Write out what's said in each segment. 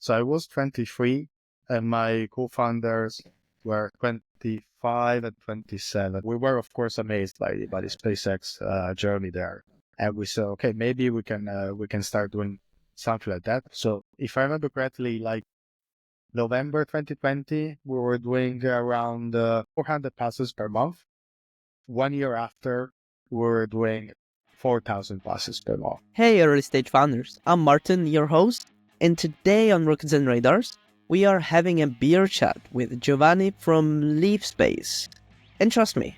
So I was 23 and my co-founders were 25 and 27. We were, of course, amazed by the SpaceX journey there. And we said, okay, maybe we can start doing something like that. So if I remember correctly, like November 2020, we were doing around 400 passes per month. 1 year after, we were doing 4,000 passes per month. Hey early stage founders, I'm Martin, your host, and today on Rockets and Radars, we are having a beer chat with Giovanni from LeafSpace. And trust me,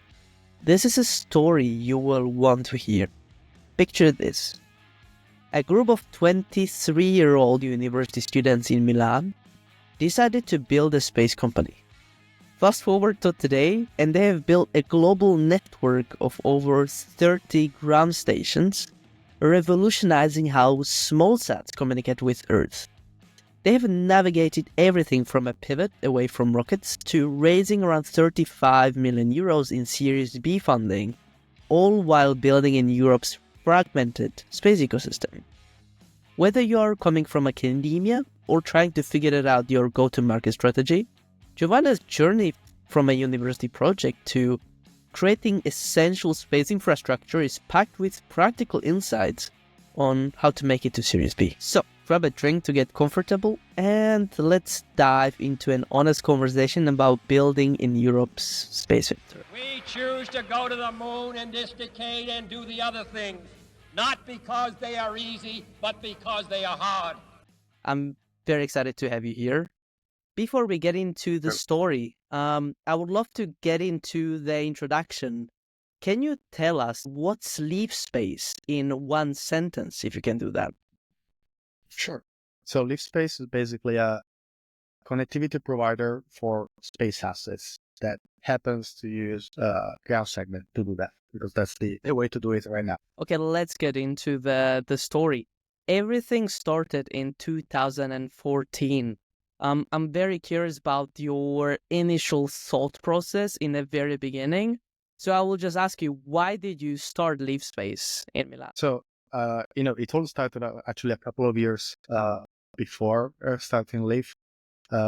this is a story you will want to hear. Picture this. A group of 23-year-old university students in Milan decided to build a space company. Fast forward to today, and they have built a global network of over 30 ground stations, revolutionizing how small sats communicate with Earth. They have navigated everything from a pivot away from rockets to raising around 35 million euros in Series B funding, all while building in Europe's fragmented space ecosystem. Whether you are coming from academia or trying to figure it out your go-to-market strategy, Giovanna's journey from a university project to creating essential space infrastructure is packed with practical insights on how to make it to Series B. So, grab a drink to get comfortable and let's dive into an honest conversation about building in Europe's space sector. We choose to go to the moon in this decade and do the other things, not because they are easy, but because they are hard. I'm very excited to have you here. Before we get into the story, I would love to get into the introduction. Can you tell us what's LeafSpace in one sentence, if you can do that? Sure. So LeafSpace is basically a connectivity provider for space assets that happens to use ground segment to do that, because that's the way to do it right now. Okay, let's get into the story. Everything started in 2014. I'm very curious about your initial thought process in the very beginning. So I will just ask you, why did you start LeafSpace in Milan? So, it all started actually a couple of years before starting Leaf.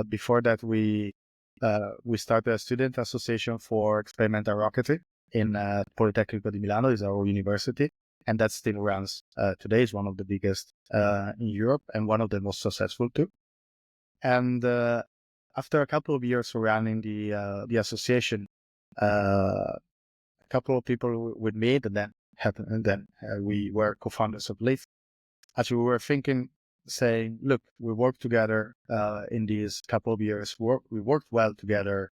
Before that, we started a student association for experimental rocketry in Politecnico di Milano, is our university. And that still runs today, is one of the biggest in Europe and one of the most successful too. And after a couple of years running the association, a couple of people with me, and then we were co-founders of Leaf. Actually, we were thinking, saying, look, we worked together in these couple of years. We worked well together.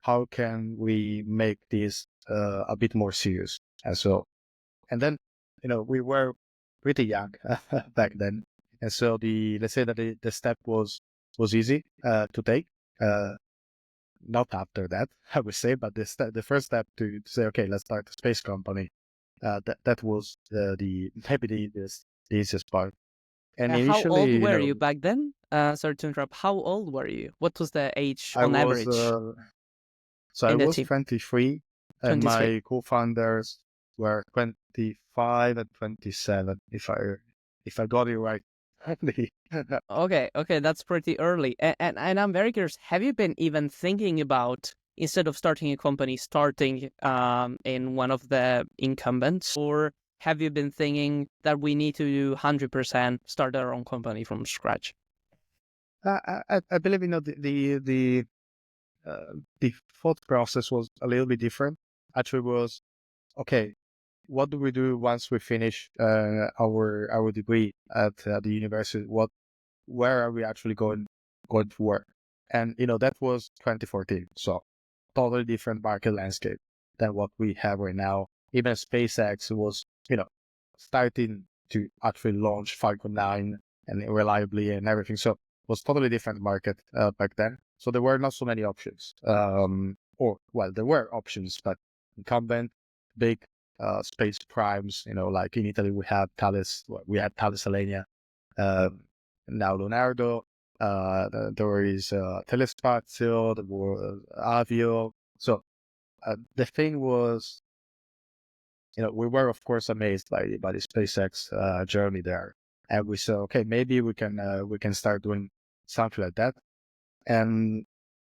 How can we make this a bit more serious? And then, we were pretty young back then. And so let's say that the step was easy to take. Not after that, I would say, but the first step to say, okay, let's start a space company. That was maybe the easiest part. And How initially, old were you back then? Sorry to interrupt. How old were you? What was the age I on was average I in the was team? 23, and 23. my co-founders were 25 and 27, if I got it right. Okay, that's pretty early. And I'm very curious, have you been even thinking about, instead of starting a company, starting in one of the incumbents? Or have you been thinking that we need to do 100% start our own company from scratch? I believe the thought process was a little bit different. Actually, was okay. What do we do once we finish our degree at the university? Where are we actually going to work? And that was 2014, so totally different market landscape than what we have right now. Even SpaceX was starting to actually launch Falcon 9 and reliably and everything. So it was totally different market back then. So there were not so many options. There were options, but incumbent, big space primes, like in Italy, we had Thales Alenia, now Leonardo, there is Telespazio, there was Avio. So the thing was, we were of course amazed by the SpaceX journey there, and we said, okay, maybe we can start doing something like that. And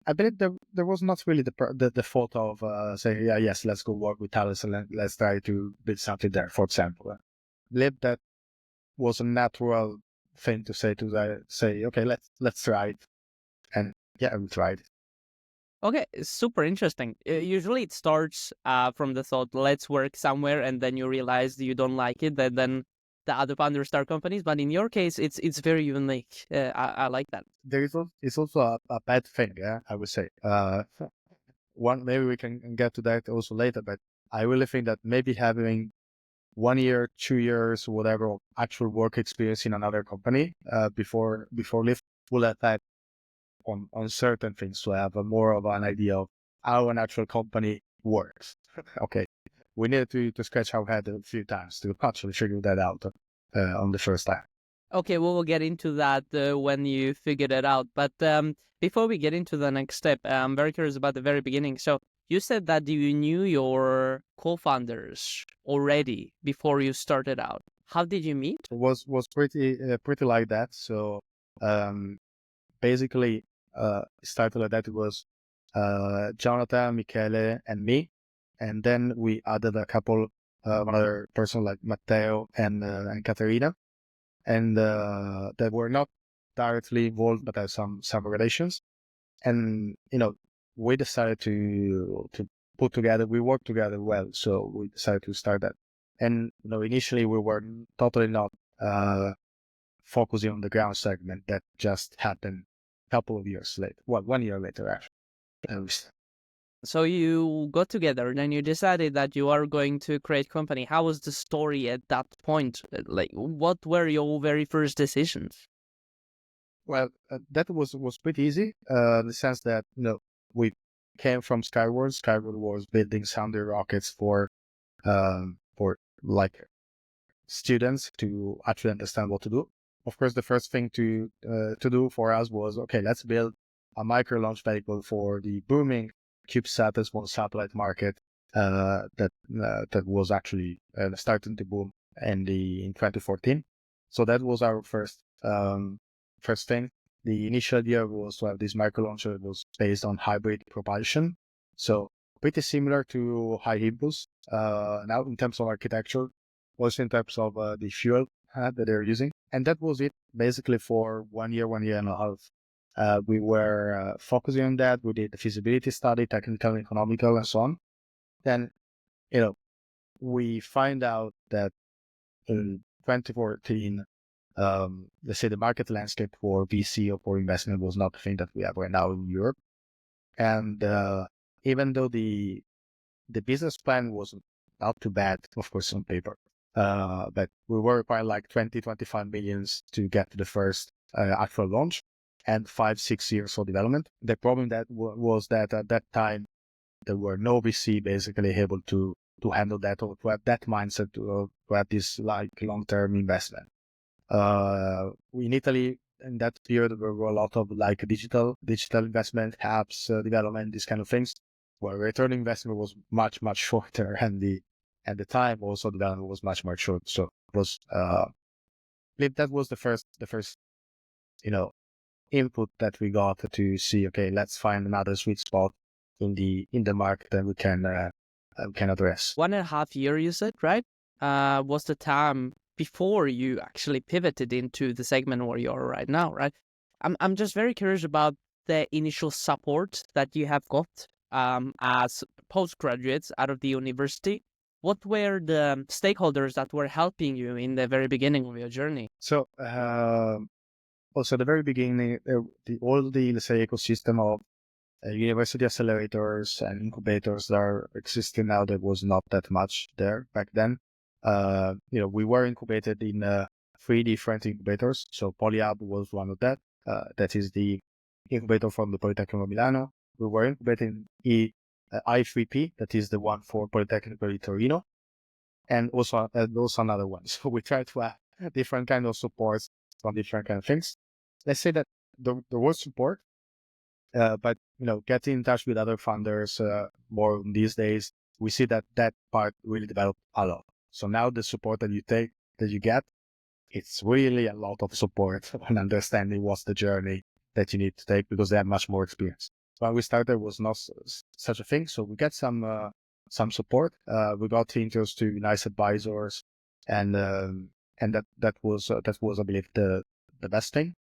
I believe there was not really the thought of saying, yeah, yes, let's go work with Thales and let's try to build something there, for example. I believe that was a natural thing to say, okay, let's try it. And yeah, we tried. Okay, super interesting. Usually it starts from the thought, let's work somewhere, and then you realize you don't like it, then the other founders start companies. But in your case, it's very unique. I like that. It's also a bad thing, yeah, I would say. One, maybe we can get to that also later, but I really think that maybe having 1 year, 2 years, whatever, actual work experience in another company before Lyft will affect on certain things to have a more of an idea of how an actual company works. Okay, we need to scratch our head a few times to actually figure that out on the first time. Okay, we will get into that when you figured it out. But before we get into the next step, I'm very curious about the very beginning. So you said that you knew your co-founders already before you started out. How did you meet? It was pretty like that. So um, basically, started like that. It was Jonathan, Michele, and me, and then we added a couple other person like Matteo and Caterina, and that were not directly involved but had some relations. And we decided to put together. We worked together well, so we decided to start that. And initially we were totally not focusing on the ground segment. That just happened a couple of years later. Well, 1 year later actually. So you got together and then you decided that you are going to create company. How was the story at that point? Like, what were your very first decisions? Well, that was pretty easy in the sense that we came from Skyward. Skyward was building sounder rockets for like students to actually understand what to do. Of course, the first thing to do for us was, okay, let's build a micro launch vehicle for the booming CubeSat as well satellite market that was actually starting to boom in 2014. So that was our first thing. The initial idea was to have this micro launcher that was based on hybrid propulsion, so pretty similar to high impulse. Now in terms of architecture, also in terms of the fuel that they're using. And that was it basically for 1 year, 1 year and a half. We were focusing on that. We did the feasibility study, technical, economical, and so on. Then, we find out that in 2014, let's say the market landscape for VC or for investment was not the thing that we have right now in Europe. And even though the business plan was not too bad, of course, on paper, but we were requiring like 25 millions to get to the first actual launch and 5-6 years for development. The problem that was that at that time, there were no VC basically able to handle that or to have that mindset to have this like long-term investment. In Italy, in that period, there were a lot of like digital investment, apps, development, these kind of things, where return on investment was much, much shorter, and the time also development was much more short. So it was, I believe that was the first, input that we got to see, okay, let's find another sweet spot in the market that we can address. 1.5 years, you said, right? Was the time before you actually pivoted into the segment where you are right now, right? I'm just very curious about the initial support that you have got as postgraduates out of the university. What were the stakeholders that were helping you in the very beginning of your journey? So also at the very beginning, all the let's say ecosystem of university accelerators and incubators that are existing now, there was not that much there back then. We were incubated in 3 different incubators. So PolyHub was one of that. That is the incubator from the Politecnico di Milano. We were incubating I3P, that is the one for Politecnico di Torino, and also another one. So we tried to have different kind of supports from different kind of things. Let's say that there was support, but getting in touch with other founders more these days, we see that part really developed a lot. So now the support that you get, it's really a lot of support on understanding what's the journey that you need to take because they have much more experience. When we started, there was not such a thing. So we get some support. We got intros to nice advisors, and that was I believe the best thing.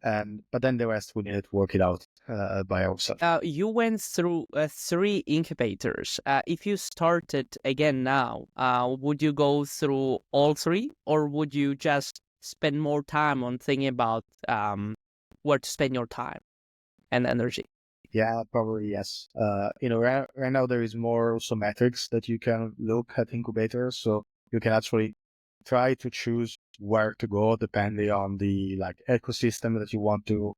But then the rest we needed to work it out by ourselves. You went through 3 incubators. If you started again now, would you go through all 3, or would you just spend more time on thinking about where to spend your time and energy? Yeah, probably yes. Right now there is more also metrics that you can look at incubators, so you can actually try to choose where to go depending on the ecosystem that you want to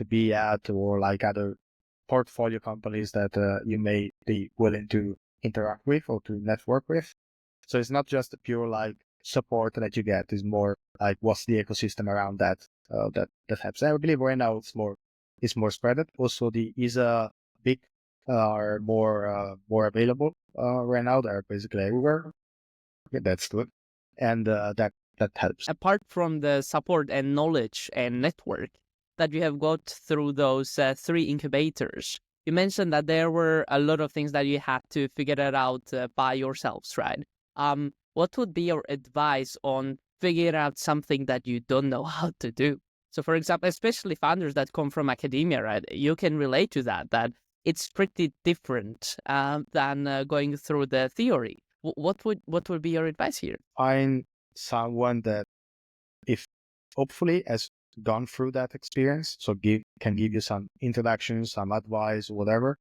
be at, or other portfolio companies that you may be willing to interact with or to network with. So it's not just the pure support that you get; it's more what's the ecosystem around that that helps. I believe right now it's more spread. Also, the ISA big are more available right now. They're basically everywhere. Yeah, that's good, and that helps. Apart from the support and knowledge and network that you have got through those 3 incubators, you mentioned that there were a lot of things that you had to figure it out by yourselves, right? What would be your advice on figuring out something that you don't know how to do? So, for example, especially founders that come from academia, right? You can relate to that it's pretty different than going through the theory. What would be your advice here? Find someone that, if hopefully has gone through that experience, so can give you some introduction, some advice, whatever,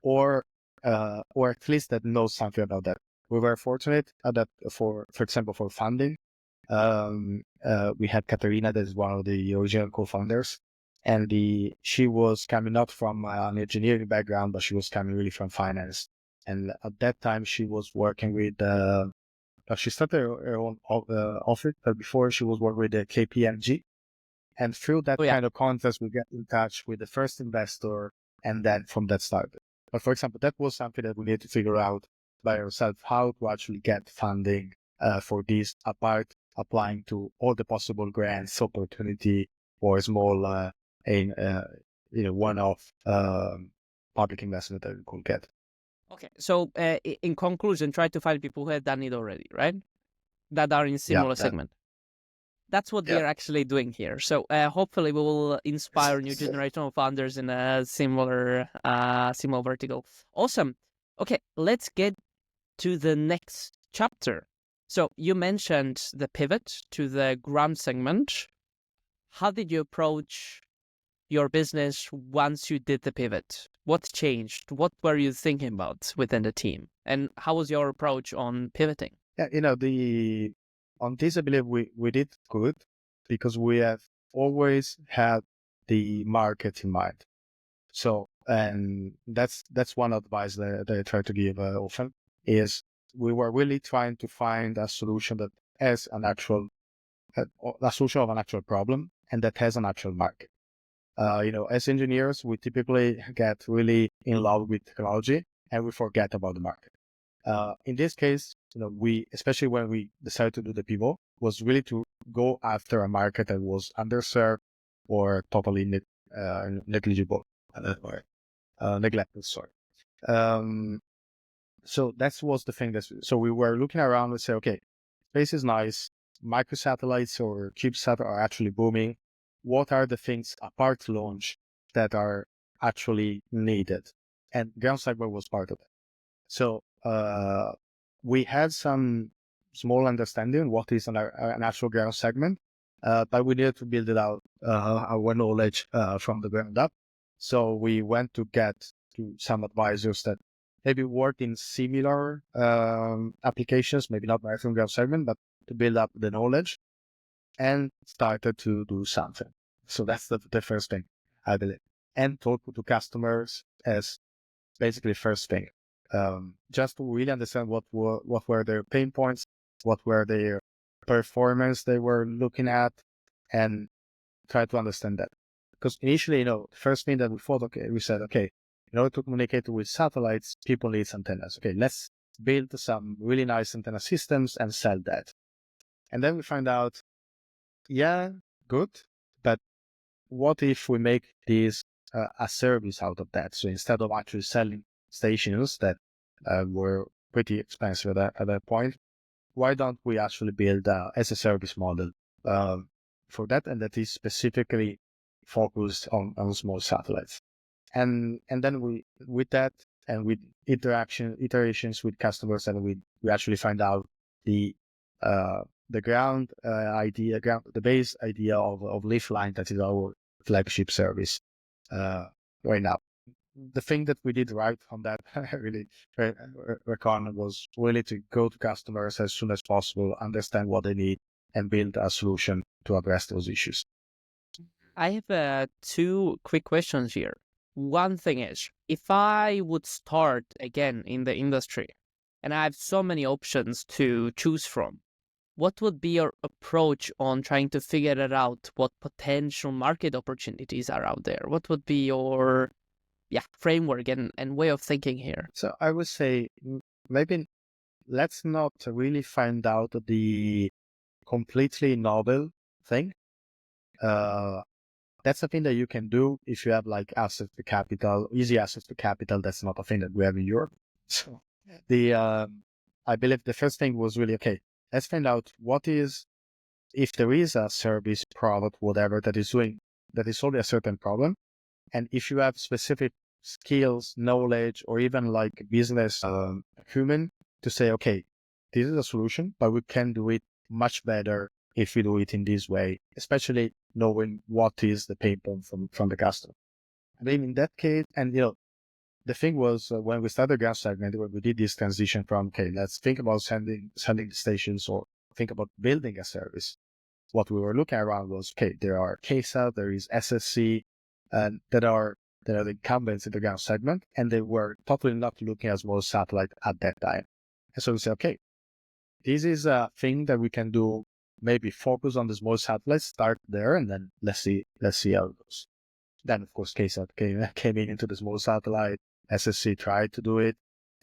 or at least that knows something about that. We were fortunate that for example, for funding, we had Katerina, that is one of the original co-founders, and she was coming not from an engineering background, but she was coming really from finance. And at that time, she was working with she started her own office, but before she was working with the KPMG. And through that kind of contest, we get in touch with the first investor, and then from that started. But for example, that was something that we need to figure out by ourselves, how to actually get funding for this, apart applying to all the possible grants, opportunity, or small, one-off public investment that we could get. Okay, so in conclusion, try to find people who have done it already, right? That are in similar segment. That's what we are actually doing here. So hopefully we will inspire new generation of founders in a similar vertical. Awesome. Okay, let's get to the next chapter. So you mentioned the pivot to the ground segment. How did you approach your business once you did the pivot? What changed? What were you thinking about within the team? And how was your approach on pivoting? Yeah, on this, I believe we did good because we have always had the market in mind. So, and that's one advice that I try to give often, is we were really trying to find a solution that has a solution of an actual problem, and that has an actual market. As engineers, we typically get really in love with technology and we forget about the market. In this case, we, especially when we decided to do the pivot, was really to go after a market that was underserved or totally negligible or neglected. Sorry. So that was the thing. So we were looking around and say, okay, space is nice. Microsatellites or CubeSat are actually booming. What are the things apart launch that are actually needed? And ground segment was part of it. So we had some small understanding what is an actual ground segment, but we needed to build it out, our knowledge from the ground up. So we went to get to some advisors that maybe work in similar applications, maybe not maritime ground segment, but to build up the knowledge, and started to do something. So that's the first thing, I believe. And talk to customers as basically first thing. Just to really understand what were their pain points, what were their performance they were looking at, and try to understand that. Because initially, the first thing that we said, okay, in order to communicate with satellites, people need antennas. Okay, let's build some really nice antenna systems and sell that. And then we find out, yeah, good, but what if we make this a service out of that? So instead of actually selling stations that were pretty expensive at that point, why don't we actually build as a service model for that, and that is specifically focused on small satellites? And then we, with that and with iterations with customers, and we actually find out the the base idea of Leafline, that is our flagship service right now. The thing that we did right on that really reckon was really to go to customers as soon as possible, understand what they need, and build a solution to address those issues. I have two quick questions here. One thing is, if I would start again in the industry and I have so many options to choose from, what would be your approach on trying to figure it out, what potential market opportunities are out there? What would be your framework and way of thinking here? So I would say maybe let's not really find out the completely novel thing. That's something that you can do if you have like access to capital, easy access to capital. That's not a thing that we have in Europe. So I believe the first thing was really, okay, let's find out if there is a service, product, whatever that is solving a certain problem. And if you have specific skills, knowledge, or even like business human to say, okay, this is a solution, but we can do it much better if we do it in this way, especially knowing what is the pain point from the customer. I mean, in that case, and the thing was when we started ground segment, when we did this transition from, okay, let's think about sending the stations or think about building a service. What we were looking around was, okay, there are KSAT, there is SSC, and that are the incumbents in the ground segment, and they were totally not looking at small satellite at that time. And so we said, okay, this is a thing that we can do. Maybe focus on the small satellites, start there, and then let's see how it goes. Then of course KSAT came into the small satellite. SSC tried to do it,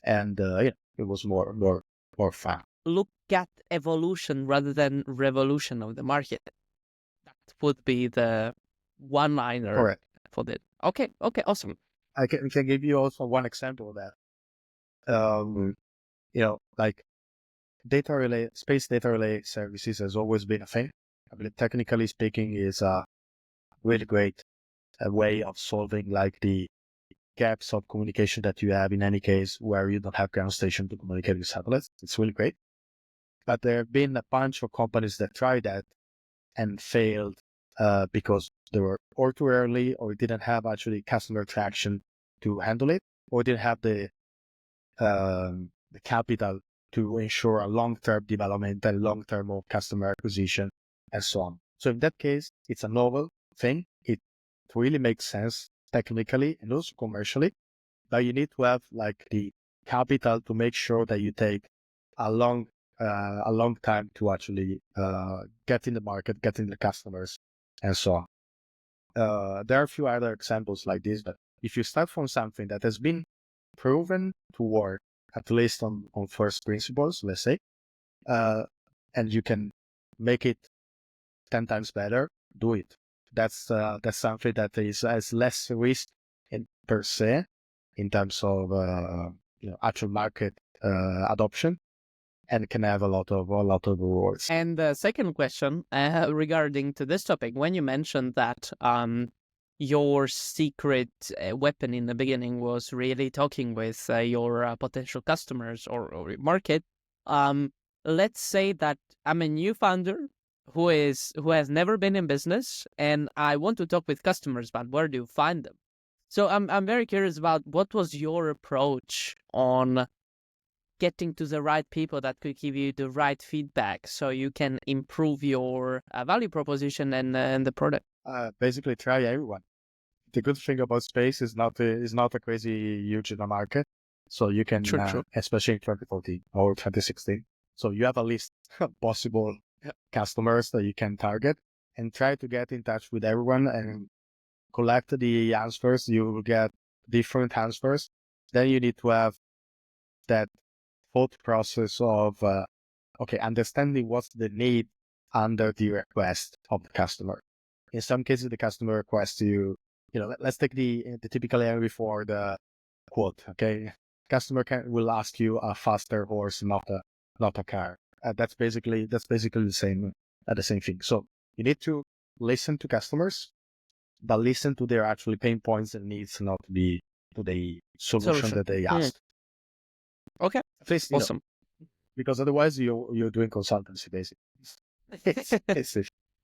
and it was more fun. Look at evolution rather than revolution of the market. That would be the one-liner. Correct. For that. Okay, awesome. I can give you also one example of that. Like space data relay services has always been a thing. I believe technically speaking is a really great way of solving like the gaps of communication that you have in any case where you don't have ground station to communicate with satellites. It's really great. But there have been a bunch of companies that tried that and failed because they were or too early, or didn't have actually customer traction to handle it, or didn't have the capital to ensure a long-term development and long-term of customer acquisition and so on. So in that case, it's a novel thing. It really makes sense technically and also commercially, but you need to have like the capital to make sure that you take a long time to actually get in the market, get in the customers, and so on. There are a few other examples like this, but if you start from something that has been proven to work, at least on first principles, let's say, and you can make it 10 times better, do it. That's something that has less risk per se in terms of actual market adoption, and can have a lot of rewards. And the second question regarding to this topic, when you mentioned that your secret weapon in the beginning was really talking with your potential customers or market, let's say that I'm a new founder who has never been in business, and I want to talk with customers, but where do you find them? So I'm very curious about what was your approach on getting to the right people that could give you the right feedback so you can improve your value proposition and the product. Basically try everyone. The good thing about space is not a crazy huge in the market. So you can, True. especially in 2014 or 2016. So you have a list of possible customers that you can target and try to get in touch with everyone and collect the answers. You will get different answers. Then you need to have that thought process of, understanding what's the need under the request of the customer. in some cases, the customer requests you, let's take the typical area for the quote. Okay. Customer will ask you a faster horse, not a car. That's basically the same thing. So you need to listen to customers, but listen to their actually pain points and needs, not to the solution that they asked. Okay. At least, Awesome. Because otherwise you're doing consultancy basically.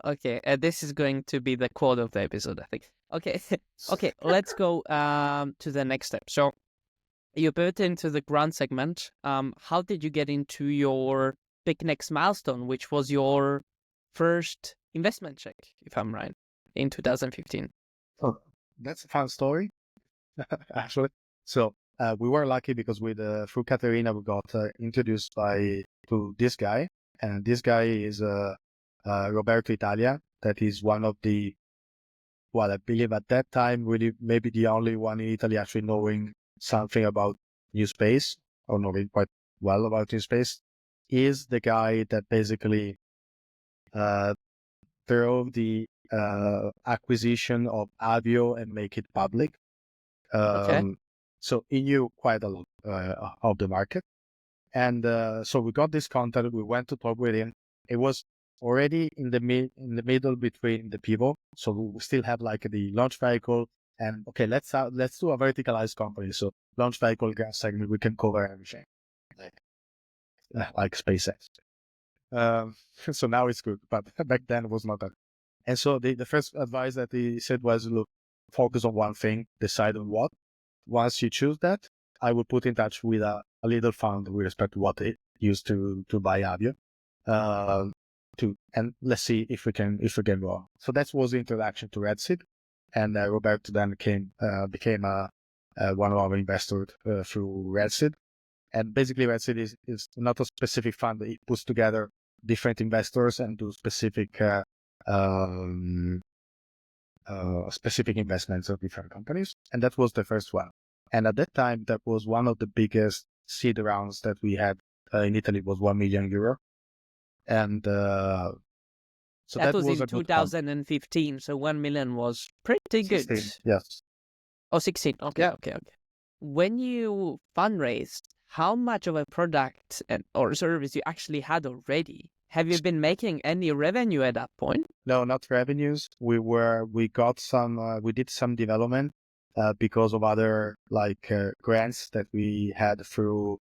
Okay, this is going to be the quote of the episode, I think. Okay, okay, let's go to the next step. So you pivot into the grant segment. How did you get into your big next milestone, which was your first investment check, if I'm right, in 2015? Oh, that's a fun story, actually. So we were lucky because through Caterina we got introduced to this guy, and this guy is Roberto Italia. That is one of the, well, I believe at that time really maybe the only one in Italy actually knowing something about new space, or knowing quite well about new space. Is the guy that basically drove the acquisition of Avio and make it public. Okay. So he knew quite a lot of the market. And so we got this contact. We went to talk with him. It was already in the middle between the pivot. So we still have like the launch vehicle and okay, let's do a verticalized company. So launch vehicle gas segment, we can cover everything like SpaceX. So now it's good, but back then it was not that. And so the first advice that he said was, look, focus on one thing, decide on what. Once you choose that, I will put in touch with a little fund with respect to what it used to buy Avio. And let's see if we can go on. So that was the introduction to RedSeed. And Roberto then became one of our investors through RedSeed. And basically RedSeed is not a specific fund. It puts together different investors and do specific investments of different companies. And that was the first one. And at that time, that was one of the biggest seed rounds that we had in Italy. Was 1 million euro. And so that was was in 2015. So 1 million was pretty 16, good. yes. Oh, 16. Okay, Yeah. okay. When you fundraised, how much of a product or service you actually had already? Have you been making any revenue at that point? No, not revenues. We did some development because of other grants that we had through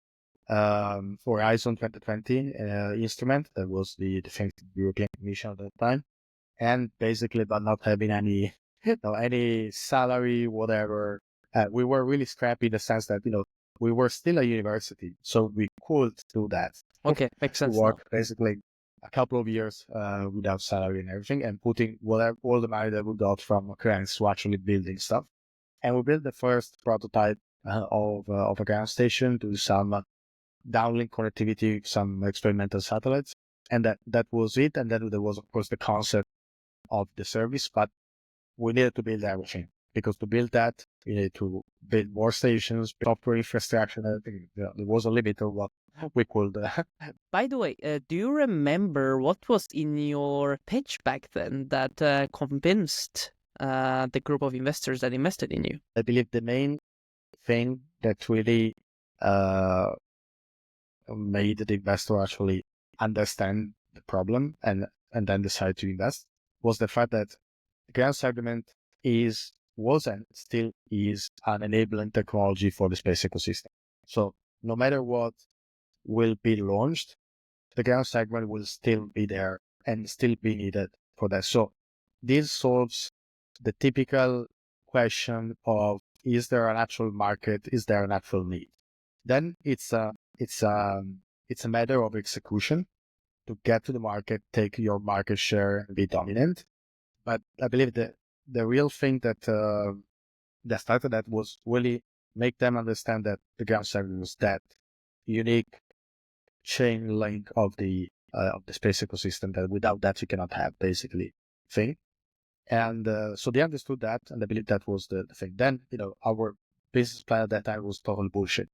Horizon 2020 instrument. That was the Defense European Commission at that time. And basically, but not having any salary, whatever. We were really scrappy in the sense that, we were still a university, so we could do that. Okay, makes sense. Work basically a couple of years without salary and everything, and putting all the money that we got from grants to actually building stuff. And we built the first prototype of a ground station, to some downlink connectivity, some experimental satellites, and that was it. And then there was, of course, the concept of the service, but we needed to build everything, because to build that, we needed to build more stations, software infrastructure, and everything. There was a limit of what we could. By the way, do you remember what was in your pitch back then that convinced the group of investors that invested in you? I believe the main thing that really made the investor actually understand the problem and then decide to invest was the fact that the ground segment was and still is an enabling technology for the space ecosystem. So no matter what will be launched, the ground segment will still be there and still be needed for that. So this solves the typical question of, is there an actual market? Is there an actual need? Then it's a matter of execution to get to the market, take your market share, and be dominant. But I believe that the real thing that started that was really make them understand that the ground segment was that unique chain link of the space ecosystem, that without that you cannot have basically thing. And so they understood that, and I believe that was the thing. Then our business plan at that time was total bullshit.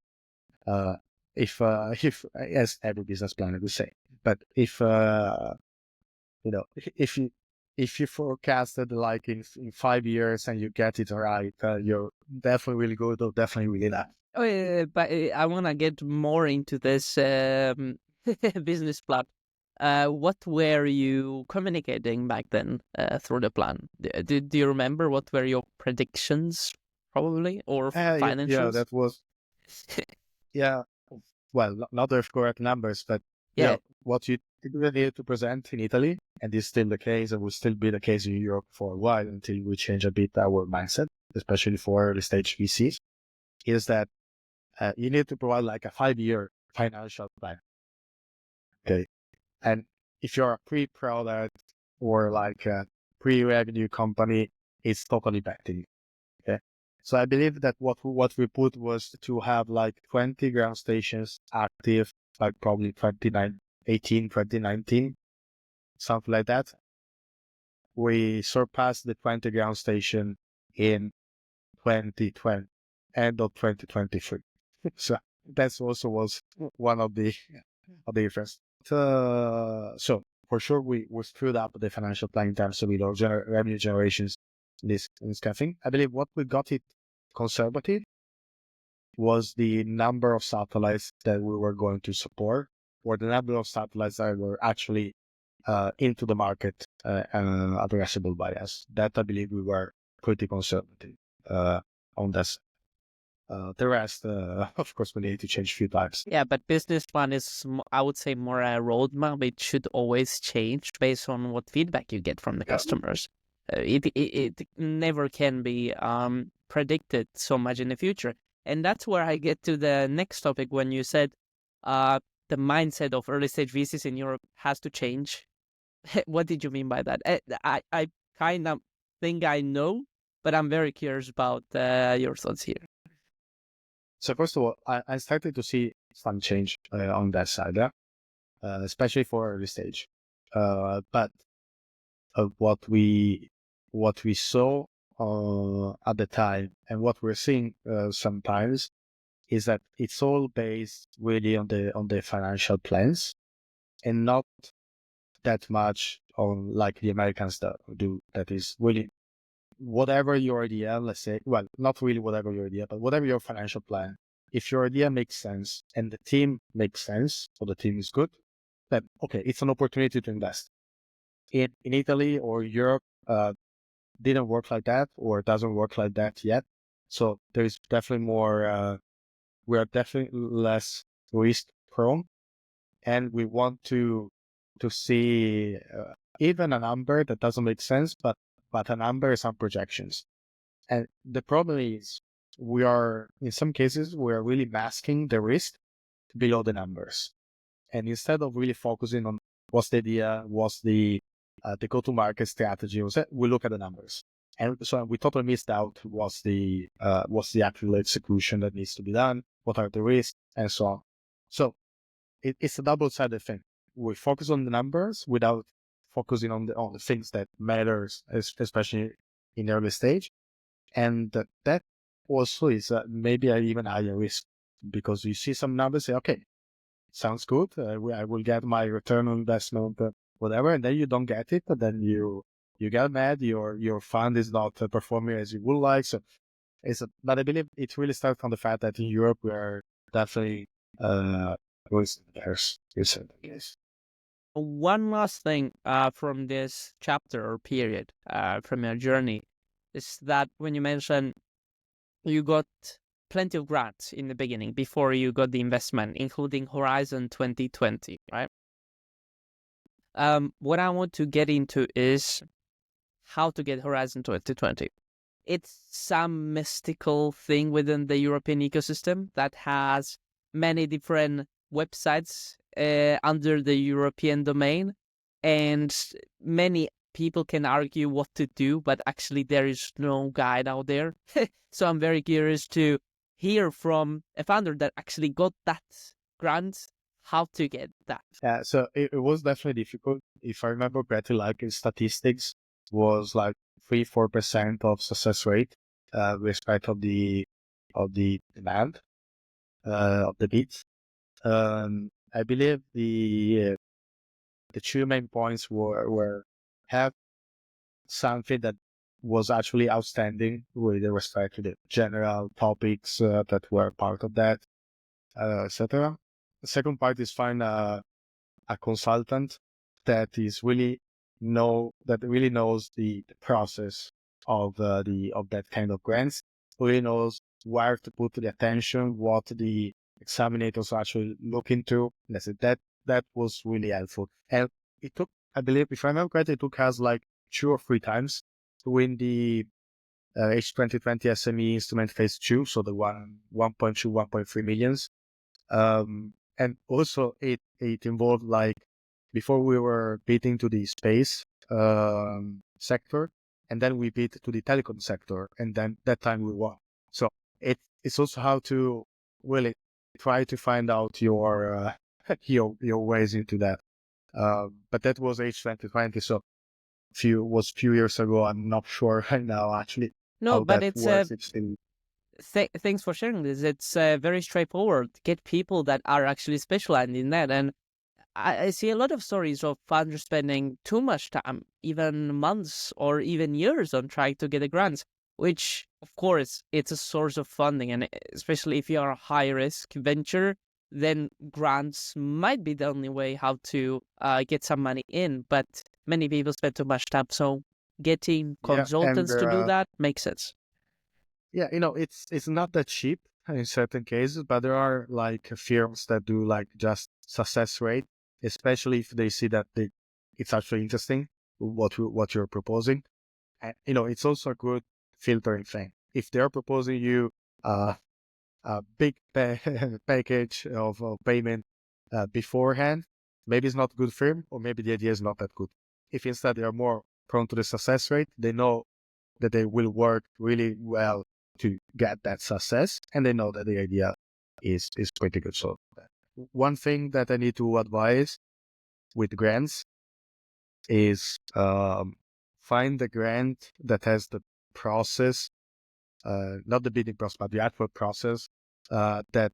If as every business plan would say, but if if you forecasted like in 5 years and you get it right, you're definitely really good or definitely really bad. Oh, yeah, but I want to get more into this business plan. What were you communicating back then through the plan? Do you remember what were your predictions, probably, or Yeah, financials? that was, yeah, well, not the correct numbers, but Yeah, what you typically need to present in Italy, and this is still the case and will still be the case in Europe for a while until we change a bit our mindset, especially for early stage VCs, is that you need to provide like a 5-year financial plan. Okay. And if you're a pre-product or like a pre-revenue company, it's totally back to you. Okay. So I believe that what we put was to have like 20 ground stations active, like probably 2019, something like that. We surpassed the 20 ground station in 2020, end of 2023. So that's also was one of the difference. So for sure, we screwed up the financial plan in terms of revenue generations. This kind of thing. I believe what we got it conservative was the number of satellites that we were going to support, or the number of satellites that were actually into the market and addressable by us. That I believe we were pretty conservative on this. The rest, of course, we need to change a few times. yeah, but business plan is, I would say, more a roadmap. It should always change based on what feedback you get from the customers. It never can be predicted so much in the future. And that's where I get to the next topic when you said the mindset of early stage VCs in Europe has to change. What did you mean by that? I kind of think I know, but I'm very curious about your thoughts here. So first of all, I started to see some change on that side, especially for early stage. But what we saw at the time and what we're seeing sometimes is that it's all based really on the financial plans and not that much on like the Americans do. That is really whatever your idea, let's say, well, not really whatever your idea, but whatever your financial plan. If your idea makes sense and the team makes sense, so the team is good, then okay, it's an opportunity to invest. In Italy or Europe, didn't work like that or doesn't work like that yet. So there's definitely more, we are definitely less risk prone, and we want to see even a number that doesn't make sense, but a number is some projections. And the problem is we are, in some cases, we are really masking the risk below the numbers. And instead of really focusing on what's the idea, what's the go-to-market strategy, we look at the numbers. And so we totally missed out what's the actual execution that needs to be done, what are the risks, and so on. So it's a double-sided thing. We focus on the numbers without focusing on the things that matters, especially in early stage. And that also is maybe an even higher risk, because you see some numbers, say, okay, sounds good. I will get my return on investment, whatever. And then you don't get it. And then you get mad. Your fund is not performing as you would like. So but I believe it really starts from the fact that in Europe, we are definitely, risk averse. Yes. One last thing from this chapter or period from your journey is that when you mentioned you got plenty of grants in the beginning before you got the investment, including Horizon 2020, right? What I want to get into is how to get Horizon 2020. It's some mystical thing within the European ecosystem that has many different websites under the European domain, and many people can argue what to do, but actually there is no guide out there. So I'm very curious to hear from a founder that actually got that grant, how to get that. Yeah, so it was definitely difficult. If I remember correctly, like in statistics was like 3-4% of success rate, with respect of the demand, of the beats. I believe the two main points were have something that was actually outstanding with respect to the general topics that were part of that, etc. The second part is find a consultant that really knows the process of that kind of grants, really knows where to put the attention, what the examinators actually look into. That was really helpful. And it took, I believe, if I remember correctly, it took us like 2 or 3 times to win the H2020 SME instrument phase 2, so the 1.2, 1.3 millions. And also it involved, like, before we were bidding to the space sector, and then we bid to the telecom sector, and then that time we won. So it's also how to really try to find out your your ways into that. But that was H2020, so few years ago. I'm not sure right now actually No, how but that it's works. It's still thanks for sharing this. It's very straightforward. Get people that are actually specialized in that. And I see a lot of stories of funders spending too much time, even months or even years, on trying to get the grants, which, of course, it's a source of funding. And especially if you are a high risk venture, then grants might be the only way how to get some money in. But many people spend too much time. So getting yeah. And consultants to do that makes sense. yeah, it's not that cheap in certain cases, but there are like firms that do like just success rate, especially if they see that it's actually interesting what you're proposing. And it's also a good filtering thing. If they're proposing you a big package of payment beforehand, maybe it's not a good firm, or maybe the idea is not that good. If instead they are more prone to the success rate, they know that they will work really well to get that success, and they know that the idea is pretty good. So one thing that I need to advise with grants is find the grant that has the process, not the bidding process, but the actual process that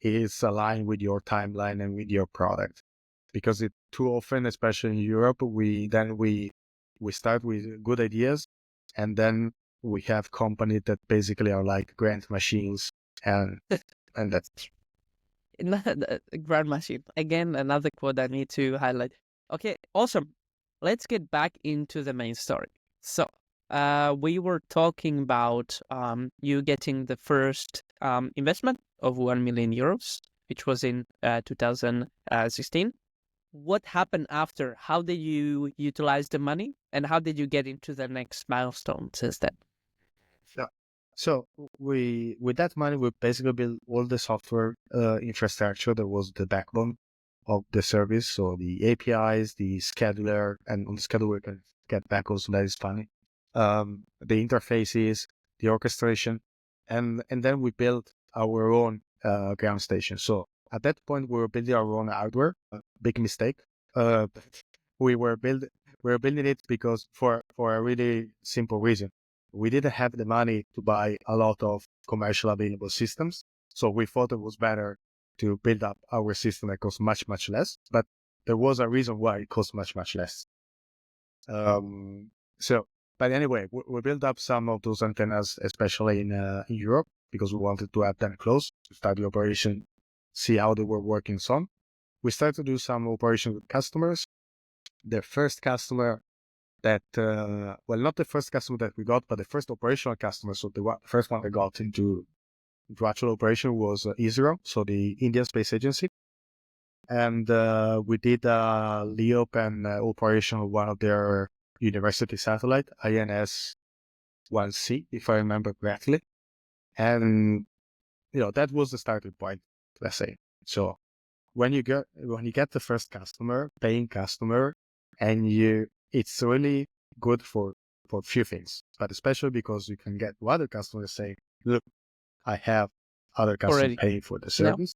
is aligned with your timeline and with your product. Because it too often, especially in Europe, we start with good ideas, and then we have companies that basically are like grant machines, and that's Grand machine. Again, another quote I need to highlight. Okay, awesome. Let's get back into the main story. So, we were talking about you getting the first investment of 1 million euros, which was in 2016. What happened after? How did you utilize the money, and how did you get into the next milestone since then? yeah. So with that money, we basically built all the software infrastructure that was the backbone of the service. So the APIs, the scheduler, and on the scheduler we can get back also, that is funny. The interfaces, the orchestration, and then we built our own ground station. So at that point, we were building our own hardware. Big mistake. We were building it because for a really simple reason. We didn't have the money to buy a lot of commercial available systems. So we thought it was better to build up our system that costs much, much less. But there was a reason why it cost much, much less. But anyway, we built up some of those antennas, especially in Europe, because we wanted to have them close to start the operation, see how they were working. So we started to do some operation with customers. The first customer that, not the first customer that we got, but the first operational customer. So the first one that got into actual operation was ISRO, so the Indian Space Agency. And we did a LEOP and operation of one of their university satellite, INS-1C, if I remember correctly. And, that was the starting point, let's say. So when you get the first customer, paying customer, and it's really good for a few things, but especially because you can get other customers saying, look, I have other customers Already. paying for the Yeah. service.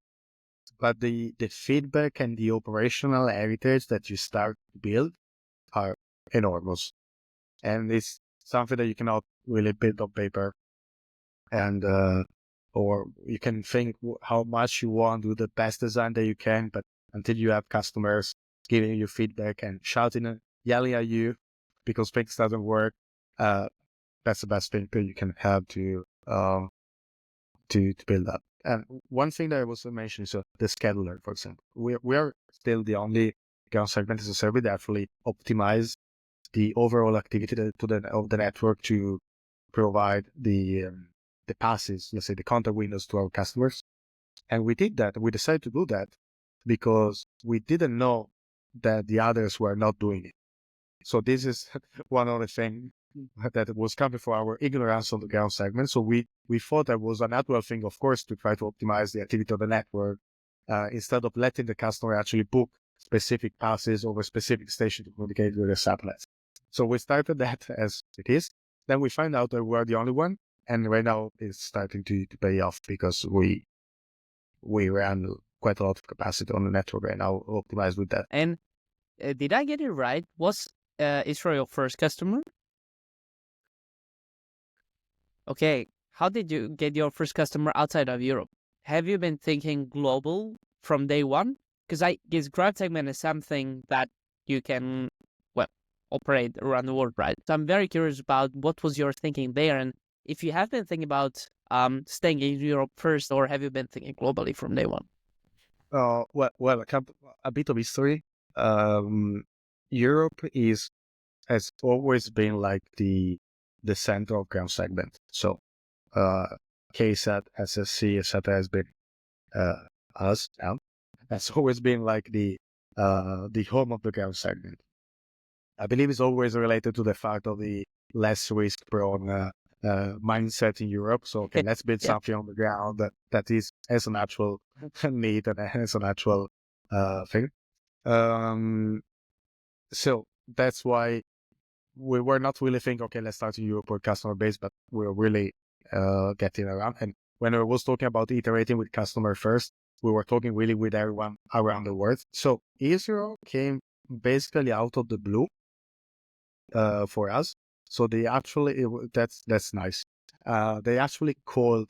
But the feedback and the operational heritage that you start to build are enormous. And it's something that you cannot really build on paper. And, or you can think how much you want, do the best design that you can, but until you have customers giving you feedback and shouting and yelling at you because things doesn't work, that's the best thing that you can have to build up. And one thing that I was mentioning is the scheduler, for example. We are still the only ground segment as a service that actually optimize the overall activity of the network to provide the passes, let's say the contact windows to our customers. And we did that. We decided to do that because we didn't know that the others were not doing it. So this is one of the things that was coming from our ignorance on the ground segment. So we thought that was a natural thing, of course, to try to optimize the activity of the network instead of letting the customer actually book specific passes over specific station to communicate with the satellites. So we started that as it is. Then we find out that we are the only one. And right now it's starting to pay off because we ran quite a lot of capacity on the network right now, optimized with that. And did I get it right? Was Israel your first customer? Okay, how did you get your first customer outside of Europe? Have you been thinking global from day one? Because I guess ground segment is something that you can, well, operate around the world, right? So I'm very curious about what was your thinking there, and if you have been thinking about staying in Europe first, or have you been thinking globally from day one? Well, a bit of history. Europe has always been like the center of ground segment. So, KSAT, SSC, etc. has been us now. Has always been like the home of the ground segment. I believe it's always related to the fact of the less risk prone mindset in Europe. So, okay, let's build something on the ground that is as a natural need and as a natural thing. So that's why we were not really thinking, okay, let's start in Europe or customer base, but we were really getting around. And when I was talking about iterating with customer first, we were talking really with everyone around the world. So Israel came basically out of the blue for us. So they actually, that's nice. They actually called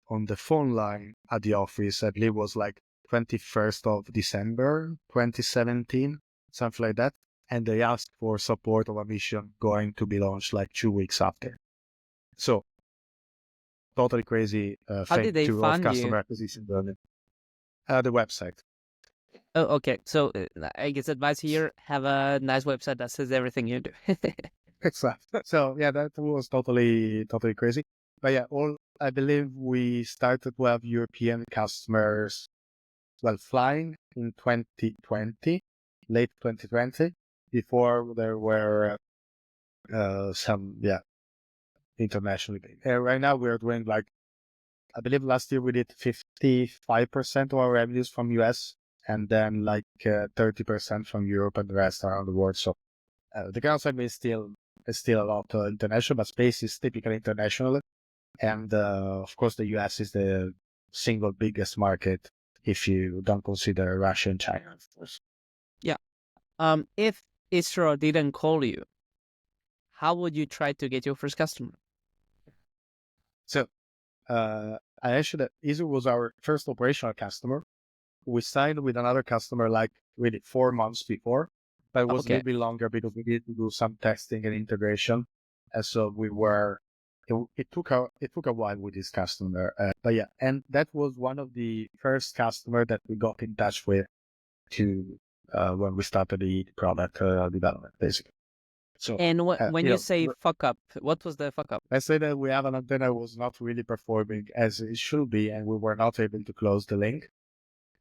on the phone line at the office, I believe it was like 21st of December, 2017, something like that. And they asked for support of a mission going to be launched like 2 weeks after. So, totally crazy How thing did they to of fund customer you? acquisition learning. The website. Oh, okay. So I guess advice here: have a nice website that says everything you do. Exactly. So yeah, that was totally crazy. But yeah, I believe we started to have European customers, well, flying in 2020, late 2020, before there were some, internationally. Right now we're doing like, I believe last year we did 55% of our revenues from US and then like 30% from Europe and the rest around the world. So the ground segment is still a lot international, but space is typically international. And of course, the US is the single biggest market if you don't consider Russia and China, of course. Yeah. If Israel didn't call you, how would you try to get your first customer? So I actually, Israel was our first operational customer. We signed with another customer like really 4 months before, but it was a little bit longer because we needed to do some testing and integration. And so it took a while with this customer. But yeah, and that was one of the first customer that we got in touch with to when we started the product development, basically. So, And when you say fuck up, what was the fuck up? let's say that we have an antenna was not really performing as it should be, and we were not able to close the link.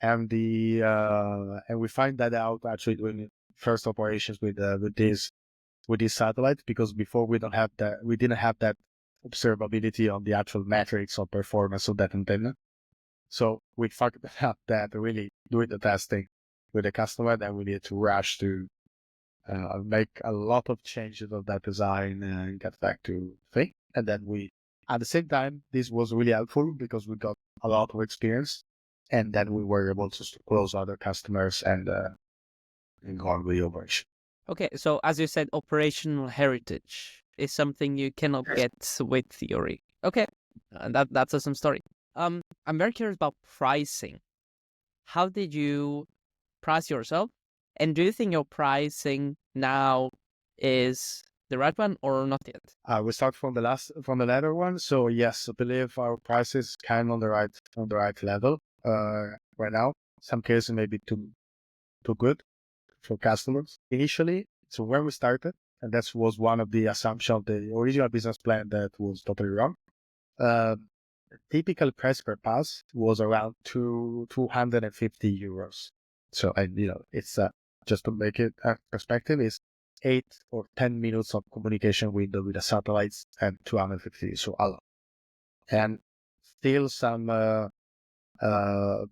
And and we find that out actually doing first operations with this satellite, because before we didn't have that observability on the actual metrics of performance of that antenna. So we fucked up that really doing the testing with the customer. Then we need to rush to make a lot of changes of that design and get back to thing. And then at the same time, this was really helpful because we got a lot of experience, and then we were able to close other customers and go on with the operation. Okay, so as you said, operational heritage is something you cannot get with theory. Okay, that's a some story. I'm very curious about pricing. How did you price yourself? And do you think your pricing now is the right one or not yet? We start from the latter one. So yes, I believe our prices kind of on the right level right now. Some cases maybe too good for customers initially. So when we started, and that was one of the assumptions of the original business plan that was totally wrong. Typical price per pass was around 250 euros. So, it's just to make it a perspective, is 8 or 10 minutes of communication window with the satellites and 250. So a lot. And still some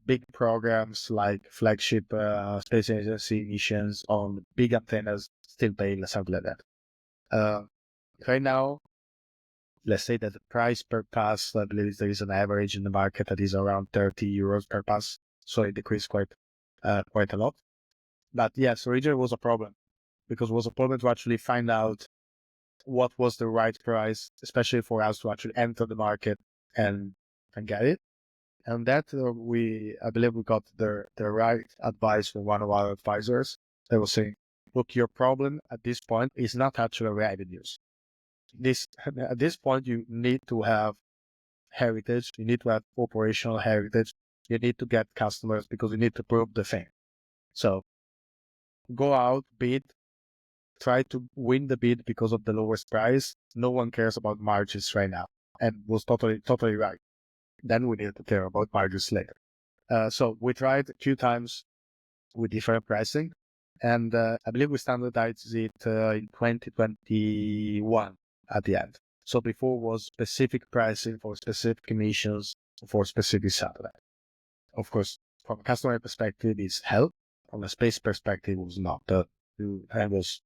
big programs like flagship space agency missions on big antennas still pay something like that. Right now, let's say that the price per pass, I believe there is an average in the market that is around 30 euros per pass. So it decreased quite a lot. But yes, originally was a problem because it was a problem to actually find out what was the right price, especially for us to actually enter the market and get it. And that I believe we got the right advice from one of our advisors. They were saying, look, your problem at this point is not actually revenues. At this point, you need to have heritage. You need to have operational heritage. You need to get customers because you need to prove the thing. So go out, bid, try to win the bid because of the lowest price. No one cares about margins right now, and was totally right. Then we need to care about margins later. So we tried a few times with different pricing, and I believe we standardized it in 2021 at the end. So before was specific pricing for specific missions for specific satellite. Of course, from a customer perspective, it's hell. From a space perspective, it was not. It was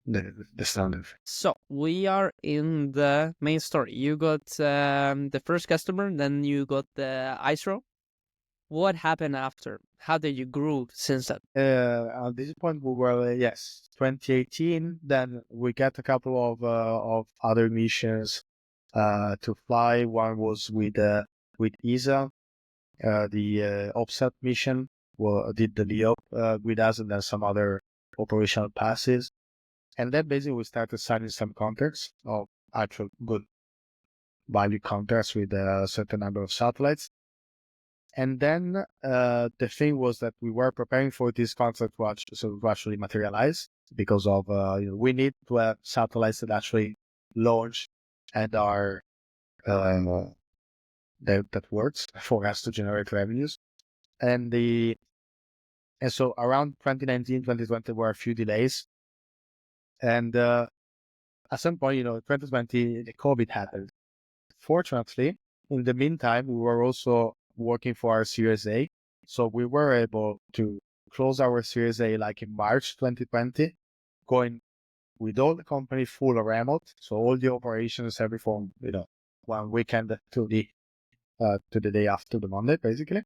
the standard. So we are in the main story. You got the first customer, then you got the ISRO. What happened after? How did you grow since that? At this point, we were 2018. Then we got a couple of other missions to fly. One was with ESA, the offset mission. Did the LEO with us, and then some other operational passes. And then basically we started signing some contracts of actual good value contracts with a certain number of satellites. And then the thing was that we were preparing for this contract to actually materialize because of we need to have satellites that actually launch and are that works for us to generate revenues. And so around 2019, 2020 were a few delays. And at some point, 2020, the COVID happened. Fortunately, in the meantime, we were also working for our Series A. So we were able to close our Series A like in March 2020, going with all the company full remote. So all the operations, every from, one weekend to the day after the Monday, basically.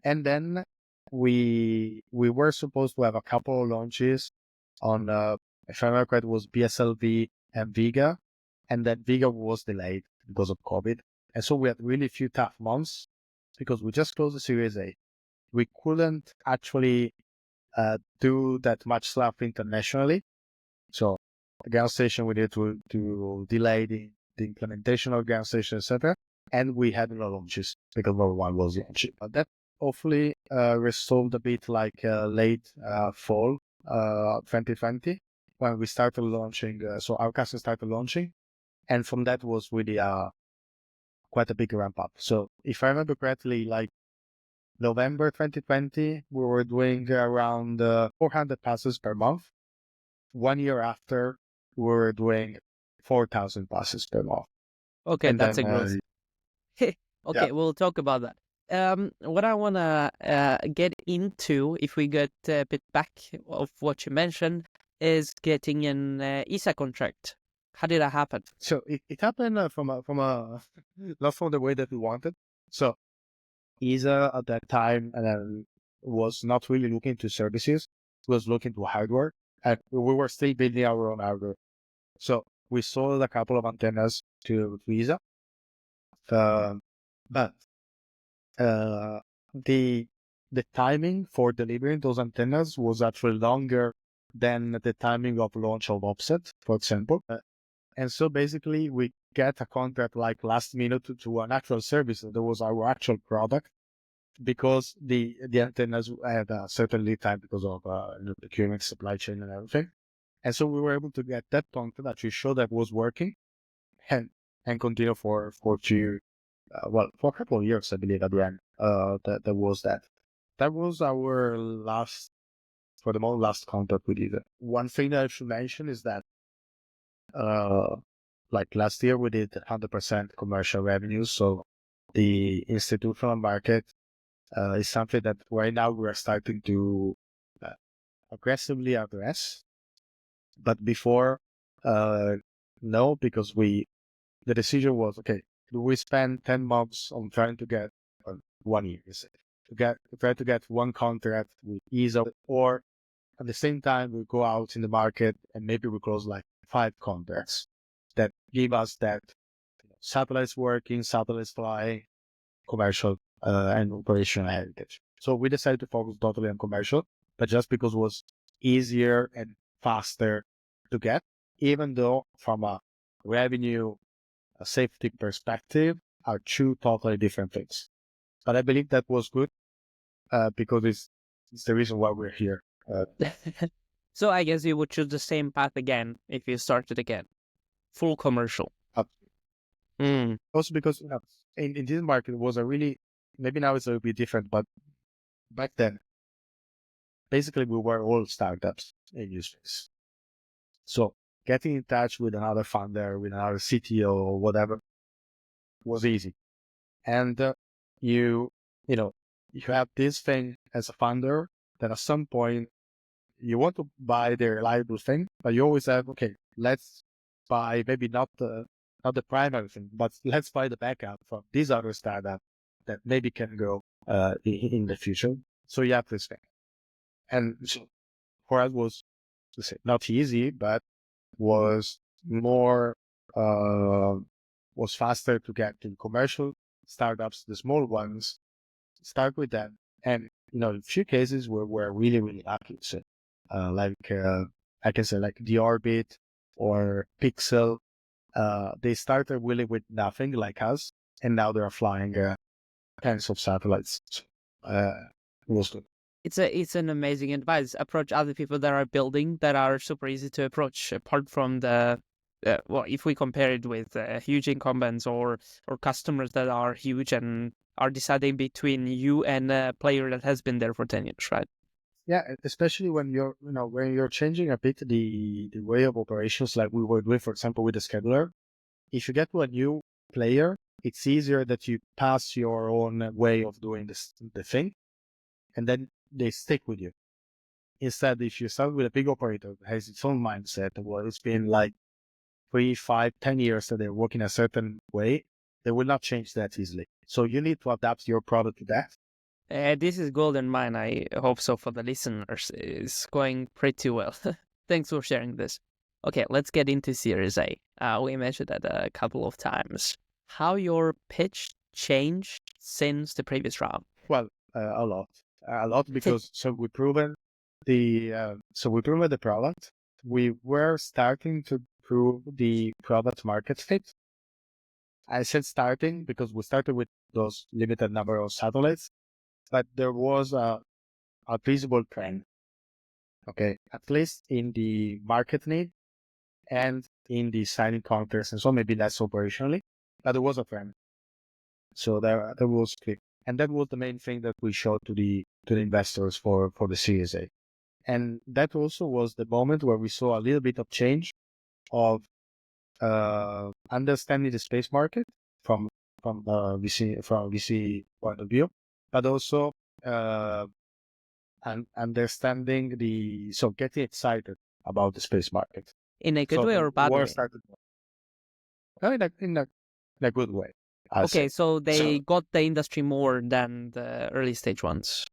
And then we were supposed to have a couple of launches on, if I remember correct, it was BSLV and Vega. And then Vega was delayed because of COVID. And so we had really few tough months because we just closed the Series A. We couldn't actually do that much stuff internationally. So the ground station, we needed to delay the implementation of ground station, etc. And we had no launches because no one was launching. But that hopefully resolved a bit like late fall 2020 when we started launching. So our customers started launching. And from that was really quite a big ramp up. So if I remember correctly, like November 2020, we were doing around 400 passes per month. 1 year after, we were doing 4,000 passes per month. Okay, And that's then, a growth. Okay, we'll talk about that. What I want to get into, if we get a bit back of what you mentioned, is getting an ESA contract. How did that happen? So it happened from a not from the way that we wanted. So ESA at that time was not really looking to services; it was looking to hardware, and we were still building our own hardware. So we sold a couple of antennas to ESA, but the timing for delivering those antennas was actually longer than the timing of launch of offset, for example. And so basically we get a contract like last minute to an actual service that was our actual product, because the antennas had a certain lead time because of the procurement, supply chain and everything. And so we were able to get that contract that we showed that was working and continue for for a couple of years, I believe, at the end. That was that. That was our last, for the moment, last contract we did. One thing that I should mention is that like last year we did 100% commercial revenue. So the institutional market is something that right now we are starting to aggressively address. But before, no, because the decision was, okay, do we spend 10 months on trying to get 1 year, try to get one contract with ease of, or at the same time, we go out in the market and maybe we close like 5 contracts that give us that satellites working, satellites flying, commercial and operational heritage. So we decided to focus totally on commercial, but just because it was easier and faster to get, even though from a revenue, a safety perspective, are two totally different things. But I believe that was good because it's the reason why we're here. So I guess you would choose the same path again if you started again, full commercial. Also because in this market it was a really, maybe now it's a little bit different, but back then basically we were all startups in LeafSpace. So getting in touch with another founder, with another CTO or whatever was easy. And you have this thing as a founder that at some point you want to buy the reliable thing, but you always have, okay, let's buy maybe not the primary thing, but let's buy the backup from this other startup that maybe can go in the future. So you have this thing. And so for us was, to say, not easy, but was more, was faster to get to commercial startups, the small ones, start with them. And, in few cases we're really, really lucky. So, I can say like the Orbit or Pixel, they started really with nothing like us, and now they're flying tens of satellites. It was good. It's an amazing advice. Approach other people that are building that are super easy to approach. Apart from the if we compare it with huge incumbents or customers that are huge and are deciding between you and a player that has been there for 10 years, right? Yeah, especially when you're changing a bit the way of operations, like we were doing, for example, with the scheduler. If you get to a new player, it's easier that you pass your own way of doing the thing, and then they stick with you. Instead, if you start with a big operator that has its own mindset, well, it's been like 3, 5, 10 years that they're working a certain way, they will not change that easily. So you need to adapt your product to that. This is golden mine. I hope so for the listeners. It's going pretty well. Thanks for sharing this. Okay, let's get into Series A. We mentioned that a couple of times. How your pitch changed since the previous round? Well, a lot because we proven the product. We were starting to prove the product market fit. I said starting because we started with those limited number of satellites, but there was a visible trend. Okay, at least in the market need and in the signing contracts, and so maybe less operationally, but there was a trend. So there was clear. And that was the main thing that we showed to the investors for the Series A. And that also was the moment where we saw a little bit of change of understanding the space market from VC point of view, but also and understanding getting excited about the space market. In a good way or bad way? Started, in a good way. Okay, so they got the industry more than the early stage ones.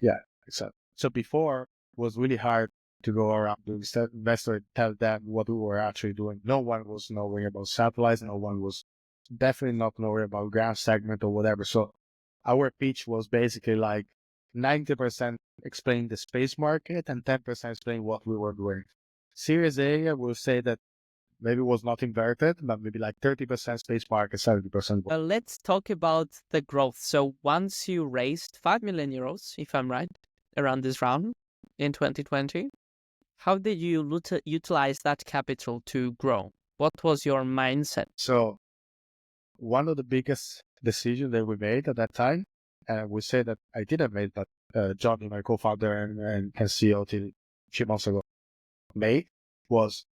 Yeah, exactly. So before it was really hard to go around to the investor and tell them what we were actually doing. No one was knowing about satellites. No one was definitely not knowing about ground segment or whatever. So our pitch was basically like, 90% explain the space market and 10% explain what we were doing. Series A, I will say that maybe was not inverted, but maybe like 30% space market, 70%. Let's talk about the growth. So once you raised 5 million euros, if I'm right, around this round in 2020, how did you utilize that capital to grow? What was your mindset? So one of the biggest decisions that we made at that time, and we say that I didn't make, but Johnny, my co-founder and CEO till a few months ago, made was,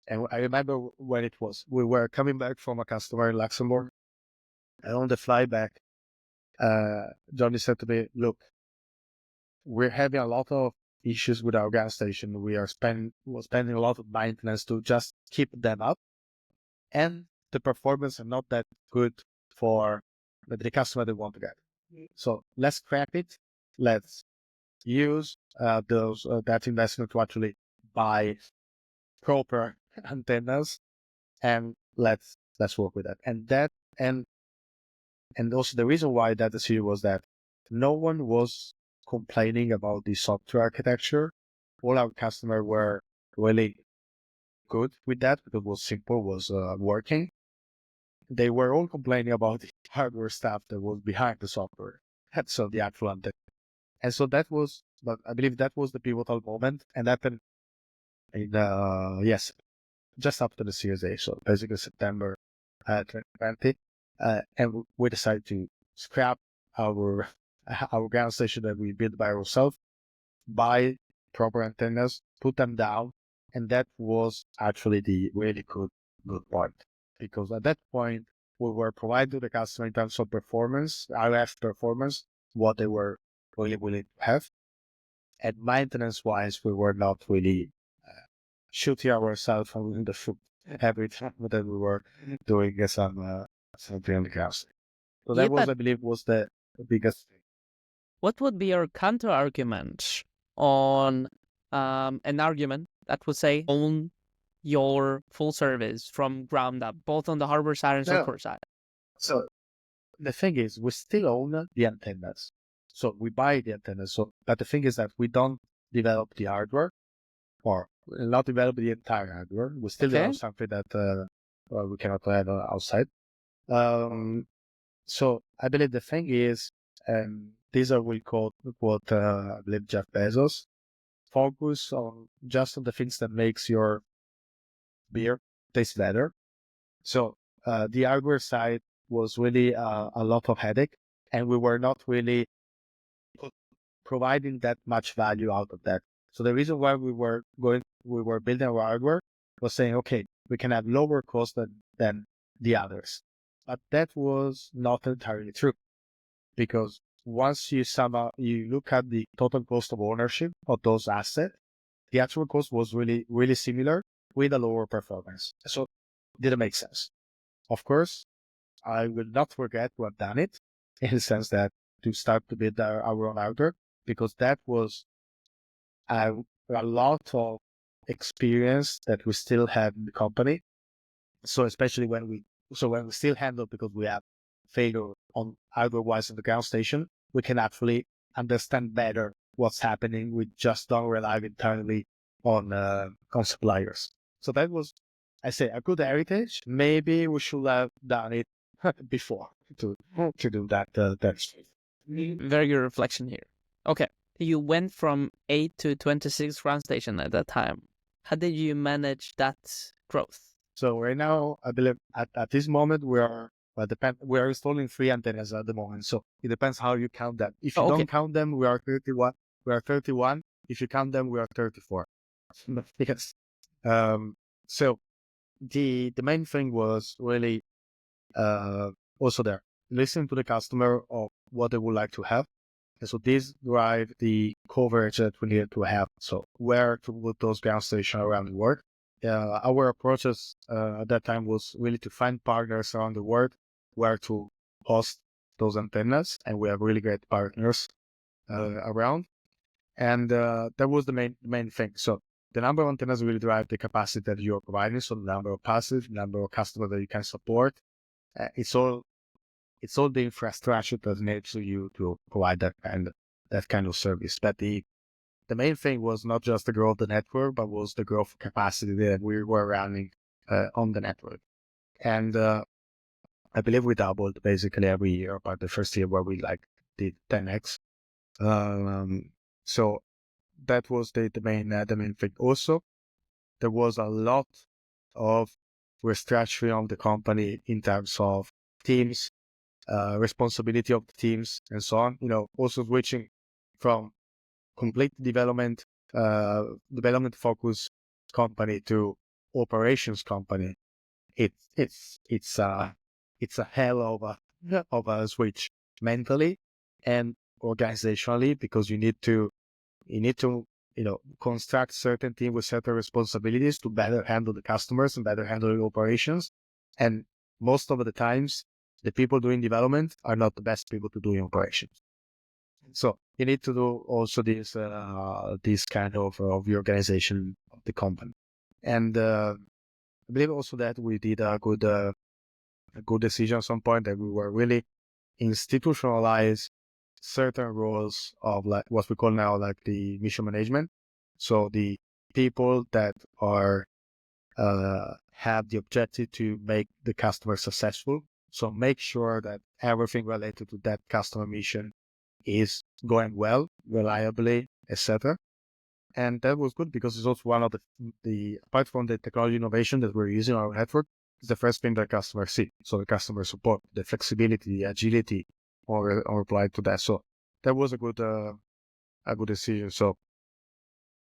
and I remember when it was, we were coming back from a customer in Luxembourg, and on the fly back, Johnny said to me, look, we're having a lot of issues with our gas station. We're spending a lot of maintenance to just keep them up, and the performance are not that good for the customer they want to get. So let's scrap it. Let's use that investment to actually buy proper antennas, and let's work with that. And also the reason why that decision was that no one was complaining about the software architecture. All our customers were really good with that because it was simple, was working. They were all complaining about the hardware stuff that was behind the software. And so the actual antenna. And so that was, but I believe that was the pivotal moment. And that happened in, yes, just after the Series A. So basically September 2020. And we decided to scrap our ground station that we built by ourselves, buy proper antennas, put them down. And that was actually the really good point. Because at that point, we were providing to the customer in terms of performance, RF performance, what they were really willing to have. And maintenance-wise, we were not really shooting ourselves in the foot every time that we were doing something on the ground. So that was, I believe, was the biggest thing. What would be your counter argument on an argument that would say own your full service from ground up, both on the hardware side and software side? So the thing is, we still own the antennas. So we buy the antennas. So, but the thing is that we don't develop the hardware, or not develop the entire hardware. We still develop something that we cannot have outside. So I believe the thing is, these are we quote I believe Jeff Bezos, focus on just on the things that makes your beer taste better. So the hardware side was really a lot of headache, and we were not really providing that much value out of that. So the reason why we were building our hardware was saying, okay, we can have lower cost than the others. But that was not entirely true, because once you look at the total cost of ownership of those assets, the actual cost was really, really similar with a lower performance. So it didn't make sense. Of course, I will not forget to have done it in the sense that to start to build our own hardware, because that was a lot of experience that we still have in the company. So especially when we still handle, because we have failure on hardware-wise in the ground station, we can actually understand better what's happening. We just don't rely entirely on suppliers. So that was, I say, a good heritage. Maybe we should have done it before to do that. Very good reflection here. Okay, you went from 8 to 26 ground station at that time. How did you manage that growth? So right now, I believe at this moment we are installing 3 antennas at the moment. So it depends how you count them. If you don't count them, we are 31. We are 31. If you count them, we are 34. Because so the main thing was really also there, listen to the customer of what they would like to have. And so this drive the coverage that we needed to have. So where to put those ground stations around the world. Our approaches at that time was really to find partners around the world where to host those antennas, and we have really great partners around. And that was the main thing. So the number of antennas will drive the capacity that you are providing. So the number of passes, the number of customers that you can support. It's all the infrastructure that needs you to provide that that kind of service. But the main thing was not just the growth of the network, but was the growth capacity that we were running on the network. And I believe we doubled basically every year, but the first year where we did 10x. So that was the main thing. Also, there was a lot of restructuring of the company in terms of teams, responsibility of the teams, and so on. Also switching from complete development focused company to operations company. It's a hell of a switch mentally and organizationally, because you need to construct certain team with certain responsibilities to better handle the customers and better handle the operations. And most of the times, the people doing development are not the best people to do operations. So you need to do also this kind of reorganization of the company. And I believe also that we did a good decision at some point, that we were really institutionalize certain roles of what we call now the mission management. So the people that are have the objective to make the customer successful. So make sure that everything related to that customer mission is going well, reliably, etc. And that was good, because it's also one of the apart from the technology innovation that we're using in our network, is the first thing that customers see. So the customer support, the flexibility, the agility, or applied to that. So that was a good decision. So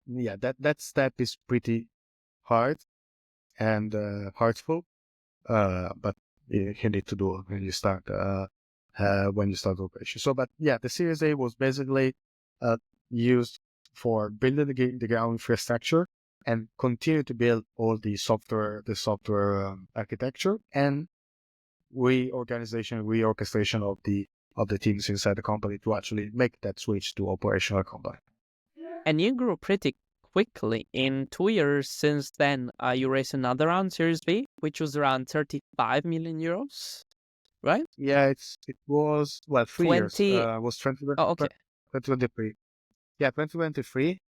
yeah, that step is pretty hard and hurtful, but you need to do when you start operation. So, but yeah, the Series A was basically used for building the ground infrastructure and continue to build all the software architecture and reorchestration of the teams inside the company to actually make that switch to operational company. And you grew pretty quickly. In 2 years since then, you raised another round, Series B, which was around 35 million euros, right? Yeah, it was 3 years. 20. It was 2023. Yeah, 2023.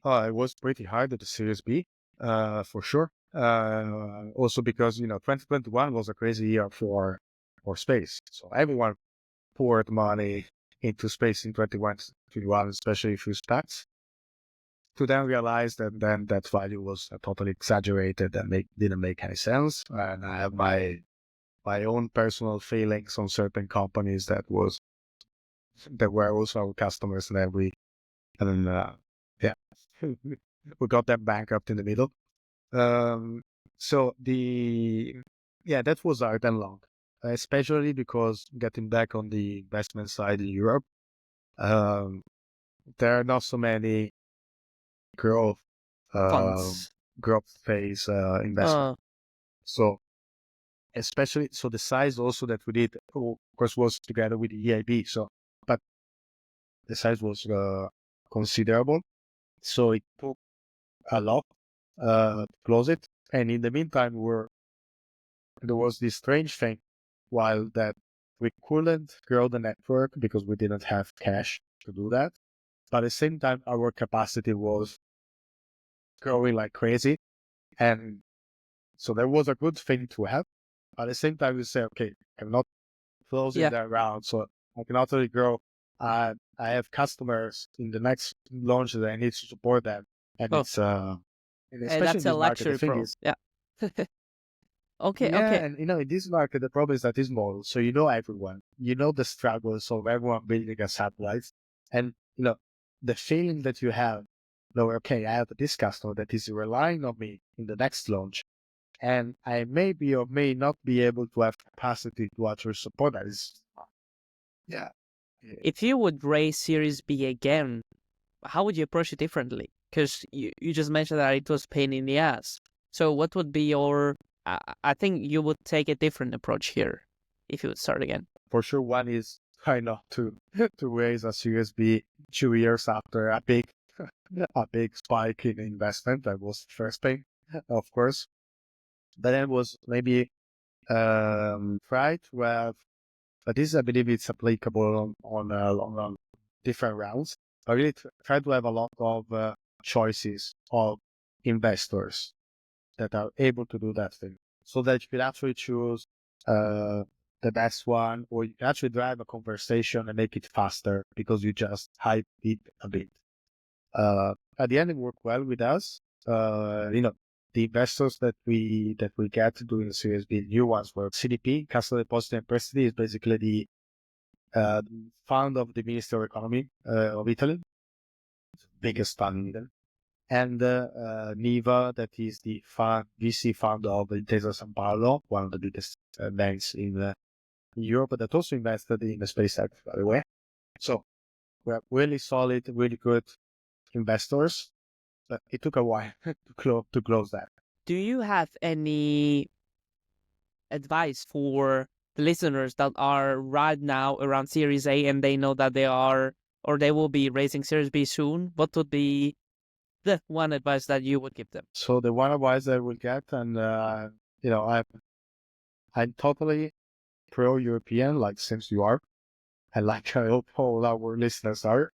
It was pretty hard at the Series B, for sure. Also because 2021 was a crazy year for space. So everyone poured money into space in 2021, especially through SPACs. To then realize that then that value was totally exaggerated and didn't make any sense. And I have my own personal feelings on certain companies that were also our customers, and yeah, we got them bankrupt in the middle. So that was hard and long, especially because getting back on the investment side in Europe, there are not so many growth Funds. phase investment. So especially, the size also that we did, of course, was together with the EIB. So, but the size was considerable. So it took a lot to close it. And in the meantime, there was this strange thing, while that we couldn't grow the network because we didn't have cash to do that. But at the same time, our capacity was growing like crazy. And so there was a good thing to have. At the same time, we say, okay, I'm not closing that round, so I cannot really grow. I have customers in the next launch that I need to support them. And it's and especially that's in this a market, luxury the thing pro. is, Yeah. Okay. and in this market, the problem is that it's small. So everyone, the struggles of everyone building a satellite, and the feeling that you have, okay, I have this customer that is relying on me in the next launch, and I may be or may not be able to have capacity to actually support that. Yeah. If you would raise Series B again, how would you approach it differently? Because you just mentioned that it was pain in the ass. So what would be your... I think you would take a different approach here if you would start again. For sure, one is try not to raise a Series B 2 years after a big spike in investment. That was the first thing, of course. But then was maybe try to have, but this I believe it's applicable on long run. different rounds. I really try to have a lot of choices of investors that are able to do that thing, so that you can actually choose the best one, or you can actually drive a conversation and make it faster because you just hype it a bit. At the end, it worked well with us. The investors that we get doing the Series B, new ones were CDP, Cassa Depositi and Prestiti, is basically the fund of the Ministry of Economy of Italy, biggest fund in Italy, and NIVA, that is the VC fund of Intesa Sanpaolo, one of the biggest banks in Europe, that also invested in the SpaceX, by the way. So we're really solid, really good investors, but it took a while to close that. Do you have any advice for the listeners that are right now around Series A and they know that they are, or they will be raising Series B soon? What would be the one advice that you would give them? So the one advice I will get, and I'm totally pro-European, like since you are, and like I hope all our listeners are.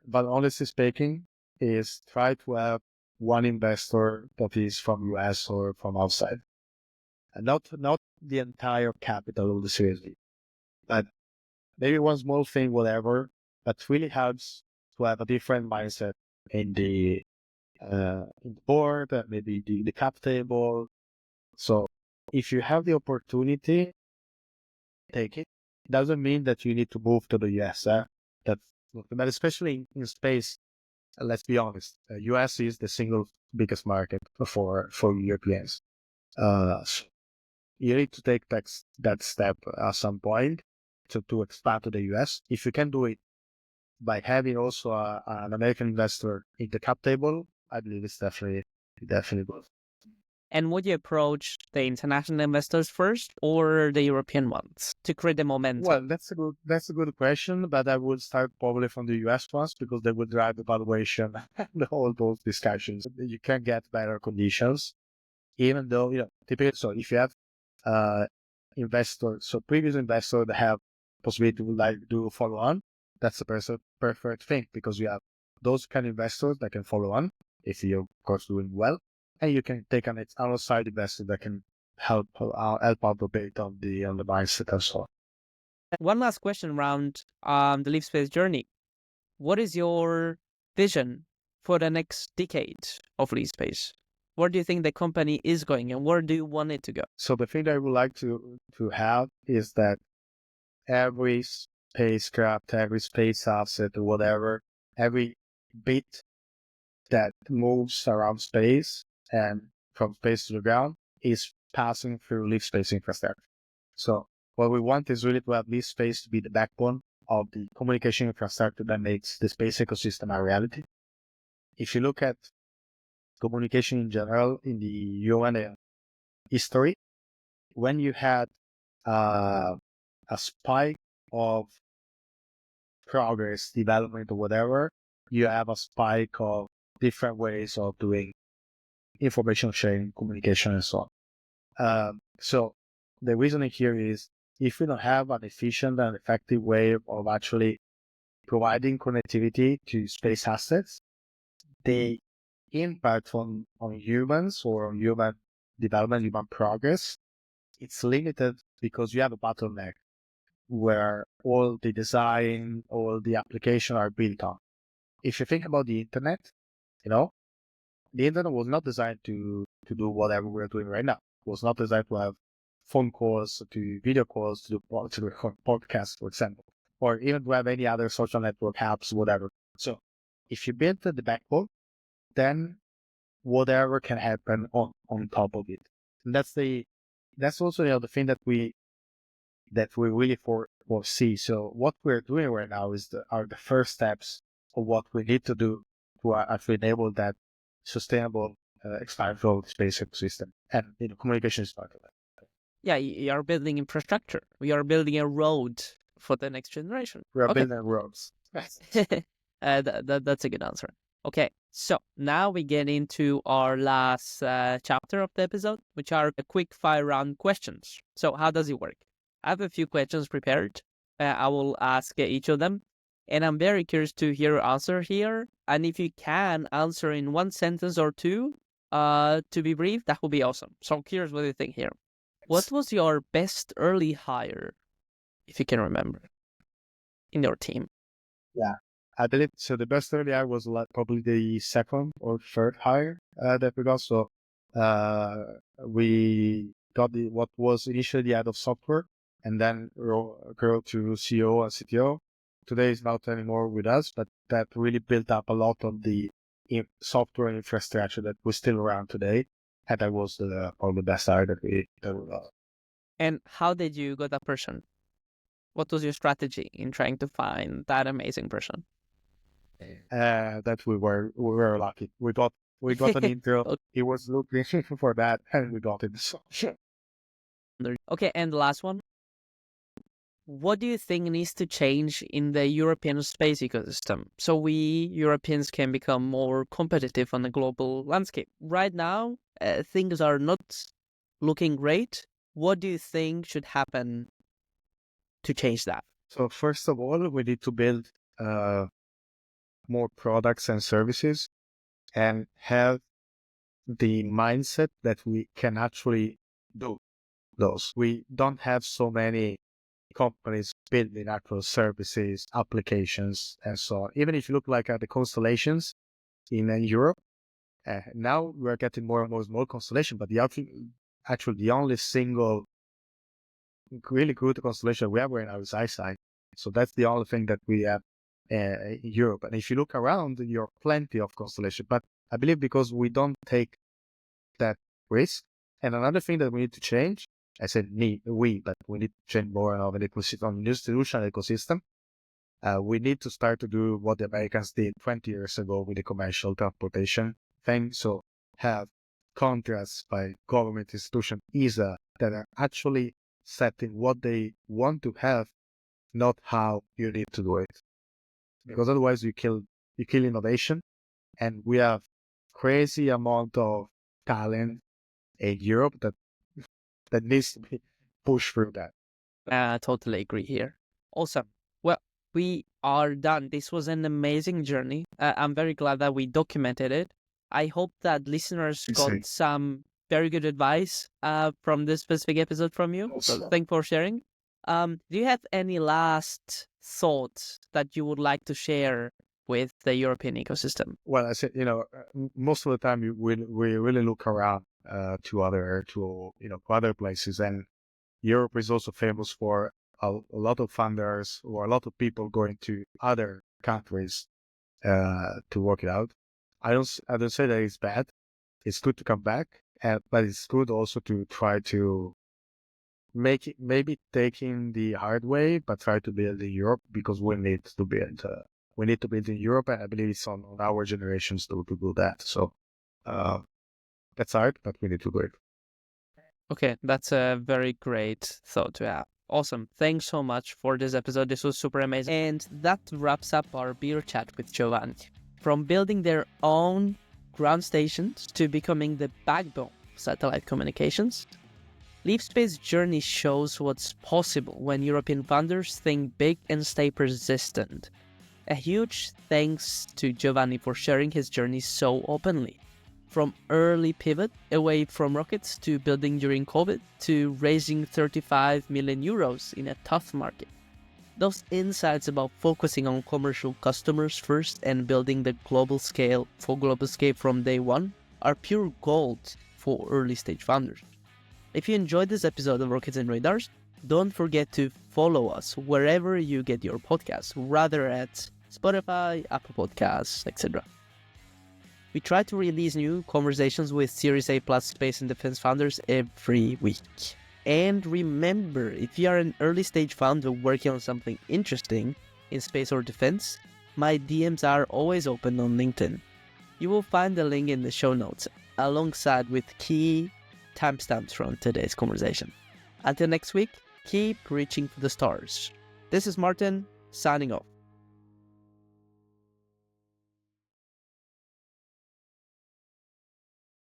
But honestly speaking, is try to have one investor that is from US or from outside, and not the entire capital of the Series B, but maybe one small thing, whatever. But really helps to have a different mindset in the board, maybe the cap table. So if you have the opportunity, take it. Doesn't mean that you need to move to the US. But especially in space, let's be honest, US is the single biggest market for Europeans. So you need to take that step at some point to expand to the US. If you can do it by having also an American investor in the cap table, I believe it's definitely good. And would you approach the international investors first or the European ones to create the momentum? Well, that's a good question, but I would start probably from the US ones because they would drive the valuation and all those discussions. You can get better conditions, even though, typically, so if you have investors, so previous investors that have possibility to do follow on, that's the perfect thing, because you have those kind of investors that can follow on if you're, of course, doing well, and you can take an outside investor that can help out a bit on the mindset and so on. One last question around the LeafSpace journey. What is your vision for the next decade of LeafSpace? Where do you think the company is going, and where do you want it to go? So the thing that I would like to have is that every spacecraft, every space asset, or whatever, every bit that moves around space and from space to the ground is passing through LeafSpace infrastructure. So what we want is really to have LeafSpace to be the backbone of the communication infrastructure that makes the space ecosystem a reality. If you look at communication in general in the human history, when you had a spike of progress, development, or whatever, you have a spike of different ways of doing information sharing, communication, and so on. So the reasoning here is, if we don't have an efficient and effective way of actually providing connectivity to space assets, the impact on humans or on human development, human progress, it's limited because you have a bottleneck where all the design, all the application are built on. If you think about the internet, the internet was not designed to do whatever we're doing right now. It was not designed to have phone calls, to video calls, to record podcasts, for example, or even to have any other social network apps, whatever. So if you build the backbone, then whatever can happen on top of it. And that's also the thing that we really foresee. So what we're doing right now are the first steps of what we need to do to actually enable that sustainable expansion of the space ecosystem, and communication is part of it. Yeah, you are building infrastructure. We are building a road for the next generation. We are building roads. That's a good answer. Okay, so now we get into our last chapter of the episode, which are a quick fire round questions. So how does it work? I have a few questions prepared. I will ask each of them, And I'm very curious to hear your answer here. And if you can answer in one sentence or two, to be brief, that would be awesome. So I'm curious what you think here. What was your best early hire, if you can remember, in your team? Yeah, I believe so. The best early hire was probably the second or third hire that we got. So we got what was initially the head of software, and then grew to CEO and CTO. Today is not anymore with us, but that really built up a lot of the software infrastructure that was still around today. And that was probably the best hire that we got. And how did you get that person? What was your strategy in trying to find that amazing person? That we were lucky. We got an intro. He was looking for that, and we got it. So. Okay, and the last one. What do you think needs to change in the European space ecosystem so we Europeans can become more competitive on the global landscape? Right now, things are not looking great. What do you think should happen to change that? So first of all, we need to build more products and services and have the mindset that we can actually do those. We don't have so many companies building actual services, applications, and so on. Even if you look like at the constellations in Europe, now we're getting more and more small constellation, but the only single really good constellation we have right now is ICEYE. So that's the only thing that we have in Europe. And if you look around, there are plenty of constellation. But I believe because we don't take that risk. And another thing that we need to change, I said but we need to change more of an ecosystem, institutional ecosystem. We need to start to do what the Americans did 20 years ago with the commercial transportation thing. So have contracts by government institution, ESA, that are actually setting what they want to have, not how you need to do it. Because otherwise you kill innovation. And we have crazy amount of talent in Europe that needs to be pushed through that. I totally agree here. Awesome. Well, we are done. This was an amazing journey. I'm very glad that we documented it. I hope that listeners got some very good advice from this specific episode from you. So thanks for sharing. Do you have any last thoughts that you would like to share with the European ecosystem? Well, I said, most of the time we really look around to other places, and Europe is also famous for a lot of funders or a lot of people going to other countries to work it out. I don't say that it's bad. It's good to come back, but it's good also to try to make it, maybe taking the hard way, but try to build in Europe, because we need to build. We need to build in Europe, and I believe it's on our generations to do that. So that's hard, but we need to do it. Okay, that's a very great thought to have. Awesome. Thanks so much for this episode. This was super amazing. And that wraps up our beer chat with Giovanni. From building their own ground stations to becoming the backbone of satellite communications, LeafSpace journey shows what's possible when European founders think big and stay persistent. A huge thanks to Giovanni for sharing his journey so openly. From early pivot away from rockets to building during COVID to raising 35 million euros in a tough market. Those insights about focusing on commercial customers first and building the global scale from day one are pure gold for early stage founders. If you enjoyed this episode of Rockets and Radars, don't forget to follow us wherever you get your podcasts, rather at Spotify, Apple Podcasts, etc. We try to release new conversations with Series A plus space and defense founders every week. And remember, if you are an early stage founder working on something interesting in space or defense, my DMs are always open on LinkedIn. You will find the link in the show notes, alongside with key timestamps from today's conversation. Until next week, keep reaching for the stars. This is Martin, signing off.